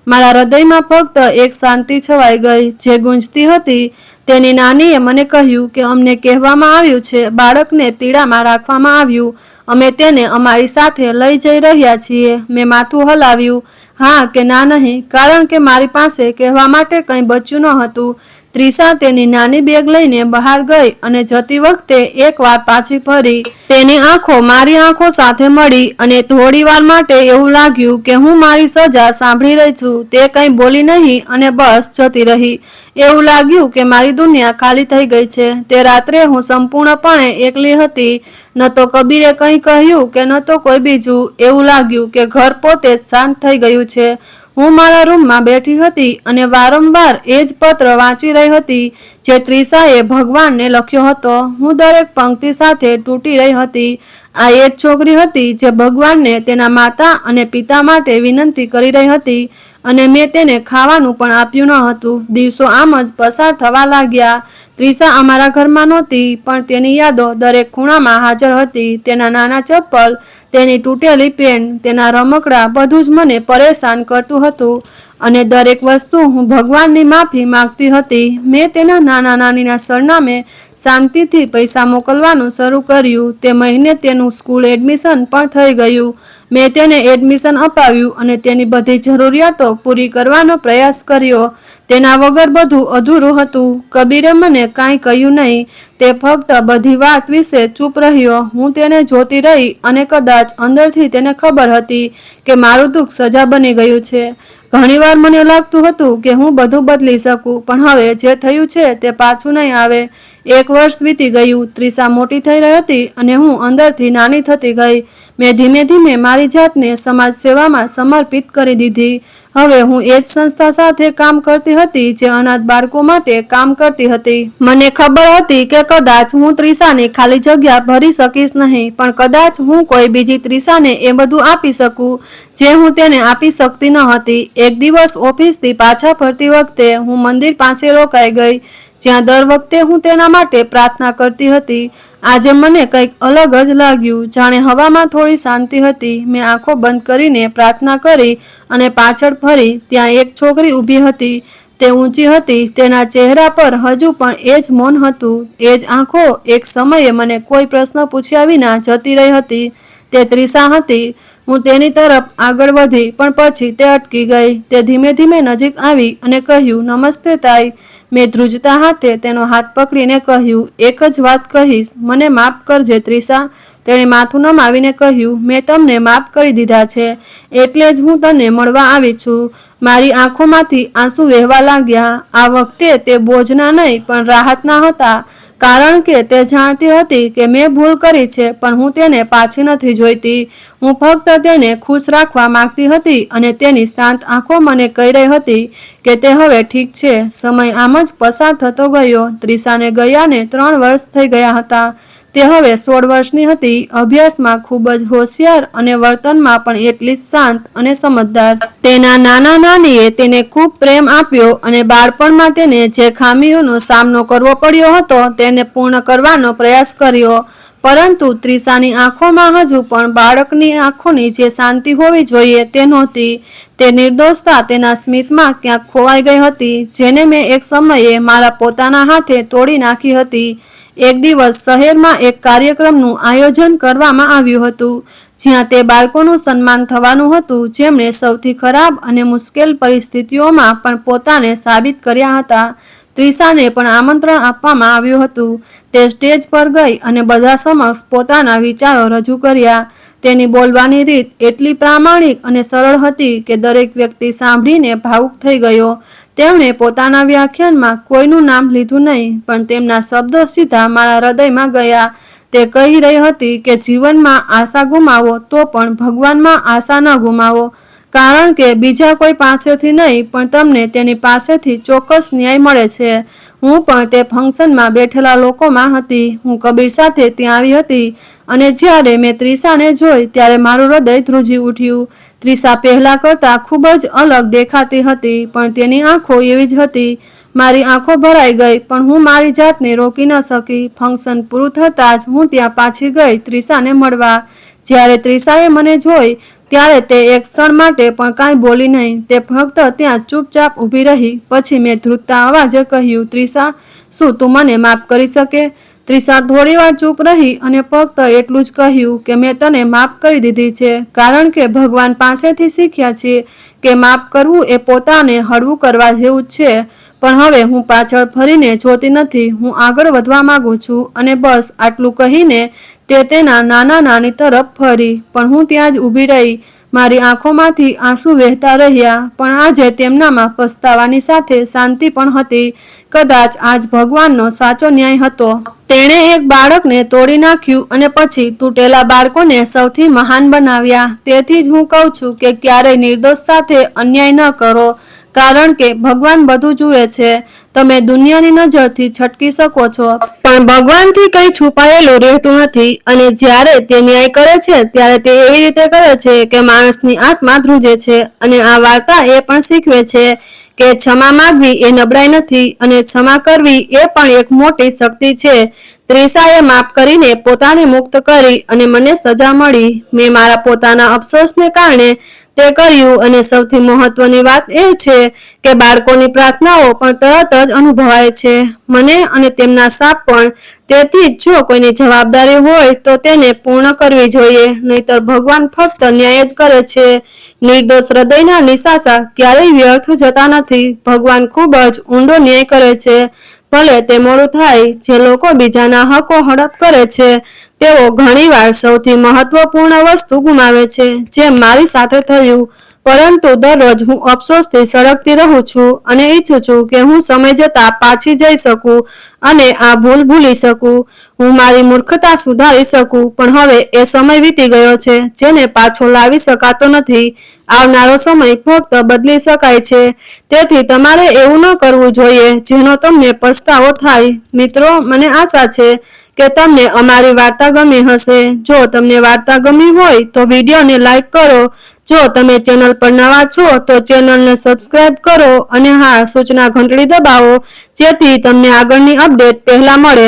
મારા હૃદયમાં ફક્ત એક શાંતિ છવાઈ ગઈ જે ગુંજતી હતી. તેની નાનીએ મને કહ્યું કે અમને કહેવામાં આવ્યું છે બાળકને પીડામાં રાખવામાં આવ્યું. અમે તેને અમારી સાથે લઈ જઈ રહ્યા છીએ. મેં માથું હલાવ્યું. હા કે ના નહીં, કારણ કે મારી પાસે કહેવા માટે કંઈ બચ્યું ન હતું. ત્રિષા તેની નાની બેગ લઈને બહાર ગઈ અને જતી વખતે એકવાર પાછી ફરી. તેની આંખો મારી આંખો સાથે મળી અને થોડી વાર માટે એવું લાગ્યું કે હું મારી સજા સાંભળી રહી છું. તે કંઈ બોલી નહીં અને બસ જતી રહી. એવું લાગ્યું કે મારી દુનિયા ખાલી થઈ ગઈ છે. તે રાત્રે હું સંપૂર્ણપણે એકલી હતી. ન તો કબીરે કંઈ કહ્યું કે ન તો કોઈ બીજું. એવું લાગ્યું કે ઘર પોતે જ શાંત થઈ ગયું છે. હું મારા રૂમમાં બેઠી હતી અને વારંવાર એ જ પત્ર વાંચી રહી હતી જે ત્રિષાએ ભગવાનને લખ્યો હતો. હું દરેક પંક્તિ સાથે તૂટી રહી હતી. આ એ જ છોકરી હતી જે ભગવાનને તેના માતા અને પિતા માટે વિનંતી કરી રહી હતી અને મેં તેને ખાવાનું પણ આપ્યું ન હતું. દિવસો આમ જ પસાર થવા લાગ્યા. ત્રિષા અમારા ઘરમાં નહોતી પણ તેની યાદો દરેક ખૂણામાં હાજર હતી. તેના નાના ચપ્પલ, તેની તૂટેલી પેન, તેના રમકડા, બધું જ મને પરેશાન કરતું હતું અને દરેક વસ્તુ હું ભગવાનની માફી માંગતી હતી. મેં તેના નાના નાનીના સરનામે શાંતિથી પૈસા મોકલવાનું શરૂ કર્યું. તે મહિને તેનું સ્કૂલ એડમિશન પણ થઈ ગયું. મેં તેને એડમિશન અપાવ્યું અને તેની બધી જરૂરિયાતો પૂરી કરવાનો પ્રયાસ કર્યો. તેના વગર બધું અધૂરું હતું. કબીરે મને કાંઈ કહ્યું નહીં. તે ફક્ત બધી વાત વિશે ચૂપ રહ્યો. હું તેને જોતી રહી અને કદાચ અંદરથી તેને ખબર હતી કે મારું દુઃખ સજા બની ગયું છે. ઘણીવાર મને લાગતું હતું કે હું બધું બદલી શકું પણ હવે જે થયું છે તે પાછું નહીં આવે. 1 વર્ષ વીતી ગયું. ત્રિષા મોટી થઈ રહી હતી અને હું અંદરથી નાની થતી ગઈ. મેં ધીમે ધીમે મારી જાતને સમાજ સેવામાં સમર્પિત કરી દીધી. હવે હું એ જ સંસ્થા સાથે કામ કરતી હતી જે અનાથ બાળકો માટે કામ કરતી હતી. મને ખબર હતી કે કદાચ હું ત્રિષાની ખાલી જગ્યા ભરી શકીશ નહીં પણ કદાચ હું કોઈ બીજી ત્રિષાને એ બધું આપી શકું જે હું તેને આપી શકતી ન હતી. એક દિવસ ઓફિસથી પાછા ફરતી વખતે હું મંદિર પાસે રોકાઈ ગઈ. જ્યાં દર વખતે હું તેના માટે પ્રાર્થના કરતી હતી. આજે મને કંઈક અલગ જ લાગ્યું, જાણે હવામાં થોડી શાંતિ હતી. મેં આંખો બંધ કરીને પ્રાર્થના કરી અને પાછળ ફરી. ત્યાં એક છોકરી ઊભી હતી. તે ઊંચી હતી. તેના ચહેરા પર હજુ પણ એ જ મૌન હતું, એ જ આંખો. એક સમયે મને કોઈ પ્રશ્ન પૂછ્યા વિના જતી રહી હતી. તે ત્રિષા હતી. હું તેની તરફ આગળ વધી, પણ પછી તે અટકી ગઈ. તે ધીમે ધીમે નજીક આવી અને કહ્યું, નમસ્તે તાઈ. મેં ધ્રુજતા હાથે તેનો હાથ પકડીને કહ્યું, એક જ વાત કહીશ, મને માફ કરજે ત્રિષા. તેણે માથું નમાવીને કહ્યું, મેં તમને માફ કરી દીધા છે, એટલે જ હું તને મળવા આવી છું. મારી આંખોમાંથી આંસુ વહેવા લાગ્યા. આ વખતે તે બોજના નહીં પણ રાહતના હતા, કારણ કે તે જાણતી હતી કે મેં ભૂલ કરી છે, પણ હું તેને પાછી નથી જોઈતી. હું ફક્ત તેને ખુશ રાખવા માંગતી હતી અને તેની શાંત આંખો મને કહી રહી હતી કે તે હવે ઠીક છે. સમય આમ જ પસાર થતો ગયો. ત્રિષાને ગયાને 3 વર્ષ થઈ ગયા હતા. તે હવે 16 વર્ષની હતી. અભ્યાસમાં ખૂબ જ હોશિયાર અને વર્તનમાં પણ એટલી જ શાંત અને સમજદાર. તેના નાના નાનીએ તેને ખૂબ પ્રેમ આપ્યો અને બાળપણમાં તેને જે ખામીઓનો સામનો કરવો પડ્યો હતો તેને પૂર્ણ કરવાનો પ્રયાસ કર્યો. પરંતુ ત્રિષાની આંખોમાં હજુ પણ બાળકની આંખોની જે શાંતિ હોવી જોઈએ તે નહોતી. તે નિર્દોષતા તેના સ્મિતમાં ક્યાંક ખોવાઈ ગઈ હતી, જેને મેં એક સમયે મારા પોતાના હાથે તોડી નાખી હતી. એક દિવસ શહેરમાં એક કાર્યક્રમનું આયોજન કરવામાં આવ્યું હતું, જ્યાં તે બાળકોનું સન્માન થવાનું હતું જેમણે સૌથી ખરાબ અને મુશ્કેલ પરિસ્થિતિઓમાં પણ પોતાને સાબિત કર્યા હતા. ત્રિષાને પણ આમંત્રણ આપવામાં આવ્યું હતું. તે સ્ટેજ પર ગઈ અને બધા સમક્ષ પોતાના વિચારો રજૂ કર્યા. તેની બોલવાની રીત એટલી પ્રામાણિક અને સરળ હતી કે દરેક વ્યક્તિ સાંભળીને ભાવુક થઈ ગયો. તેમણે પોતાના વ્યાખ્યાનમાં કોઈનું નામ લીધું નહીં, પણ તેમના શબ્દો સીધા મારા હૃદયમાં ગયા. તે કહી રહી હતી કે જીવનમાં આશા ગુમાવો તો પણ ભગવાનમાં આશા ન ગુમાવો, કારણ કે બીજા કોઈ પાસેથી નહીં પણ તમને તેની પાસેથી ચોક્કસ ન્યાય મળે છે. હું પણ તે ફંક્શનમાં બેઠેલા લોકોમાં હતી. હું કબીર સાથે ત્યાં આવી હતી અને જ્યારે મેં ત્રિષાને જોઈ ત્યારે મારું હૃદય ધ્રુજી ઉઠ્યું. ત્રિષા પહેલા કરતાં ખૂબ જ અલગ દેખાતી હતી, પણ તેની આંખો એવી જ હતી. મારી આંખો ભરાઈ ગઈ, પણ હું મારી જાતને રોકી ન શકી. ફંક્શન પૂરું થતાં જ હું ત્યાં પાછી ગઈ ત્રિષાને મળવા. જ્યારે ત્રિષાએ મને જોઈ ત્યારે તે એક ક્ષણ માટે પણ કાંઈ બોલી નહીં. તે ફક્ત ત્યાં ચૂપચાપ ઊભી રહી. પછી મેં ધ્રુજતા અવાજે કહ્યું, ત્રિષા, શું તું મને માફ કરી શકે? ત્રિષા થોડીવાર ચૂપ રહી અને ફક્ત એટલું જ કહ્યું કે મેં તને માફ કરી દીધી છે, કારણ કે ભગવાન પાસેથી શીખ્યા છીએ કે માફ કરવું એ પોતાને હળવું કરવા જેવું જ છે. પણ હવે હું પાછળ ફરીને જોતી નથી. હું આગળ વધવા માંગુ છું. અને બસ આટલું કહીને તે તેના નાના નાની તરફ ફરી, પણ હું ત્યાં જ ઊભી રહી. મારી આંખોમાંથી આંસુ વહેતા રહ્યા, પણ આજે તેમનામાં પસ્તાવાની સાથે શાંતિ પણ હતી. કદાચ આજ ભગવાનનો સાચો ન્યાય હતો. તેણે એક બાળકને તોડી નાખ્યું અને પછી તૂટેલા બાળકોને સૌથી મહાન બનાવ્યા. તેથી જ હું કહું છું કે ક્યારેય નિર્દોષ સાથે અન્યાય ન કરો, કારણ કે ભગવાન બધું જુએ છે. તમે દુનિયાની નજરથી છટકી શકો છો, પણ ભગવાનથી કંઈ છુપાયેલું રહેતું નથી. અને જ્યારે તે ન્યાય કરે છે ત્યારે તે એવી રીતે કરે છે કે માણસની આત્મા ધ્રુજે છે. અને આ વાર્તા એ પણ શીખવે છે કે ક્ષમા માંગવી એ નબળાઈ નથી, અને ક્ષમા કરવી એ પણ એક મોટી શક્તિ છે. ત્રિષાએ માફ કરીને પોતાને મુક્ત કરી અને મને સજા મળી. મેં મારા પોતાના અફસોસને કારણે તે કર્યું, અને સૌથી મહત્વની વાત એ છે કે બાળકોની પ્રાર્થનાઓ પણ તરત જ અનુભવાય છે, મને અને તેમના શાપ પણ. તેથી જો કોઈની જવાબદારી હોય તો તેને પૂર્ણ કરવી જોઈએ, નહીંતર ભગવાન ફક્ત ન્યાય જ કરે છે. નિર્દોષ હૃદયના નિશાસા ક્યારેય વ્યર્થ જતા નથી. ભગવાન ખૂબ જ ઊંડો ન્યાય કરે છે, ભલે તે મોડું થાય. જે લોકો બીજાના હકો હડપ કરે છે તેઓ ઘણીવાર સૌથી મહત્વપૂર્ણ વસ્તુ ગુમાવે છે, જેમ મારી સાથે થયું. પરંતુ દરરોજ હું અફસોસથી સળગતી રહું છું અને ઈચ્છું છું કે હું સમય જતાં પાછી જઈ શકું અને આ ભૂલ ભૂલી શકું. હું મારી મૂર્ખતા સુધારી શકું, પણ હવે એ સમય વીતી ગયો છે જેને પાછો લાવી શકાતો નથી. આવનારો સમય ફક્ત બદલી શકાય છે. તેથી તમારે એવું ન કરવું જોઈએ જેનો તમને પસ્તાવો થાય. મિત્રો, મને આશા છે કે તમને અમારી વાર્તા ગમી હશે. જો તમને વાર્તા ગમી હોય તો વિડીયોને લાઈક કરો. જો તમે ચેનલ પર નવા છો તો ચેનલને સબસ્ક્રાઇબ કરો અને હા, સૂચના ઘંટડી દબાવો જેથી તમને આગળની અપડેટ પહેલા મળે.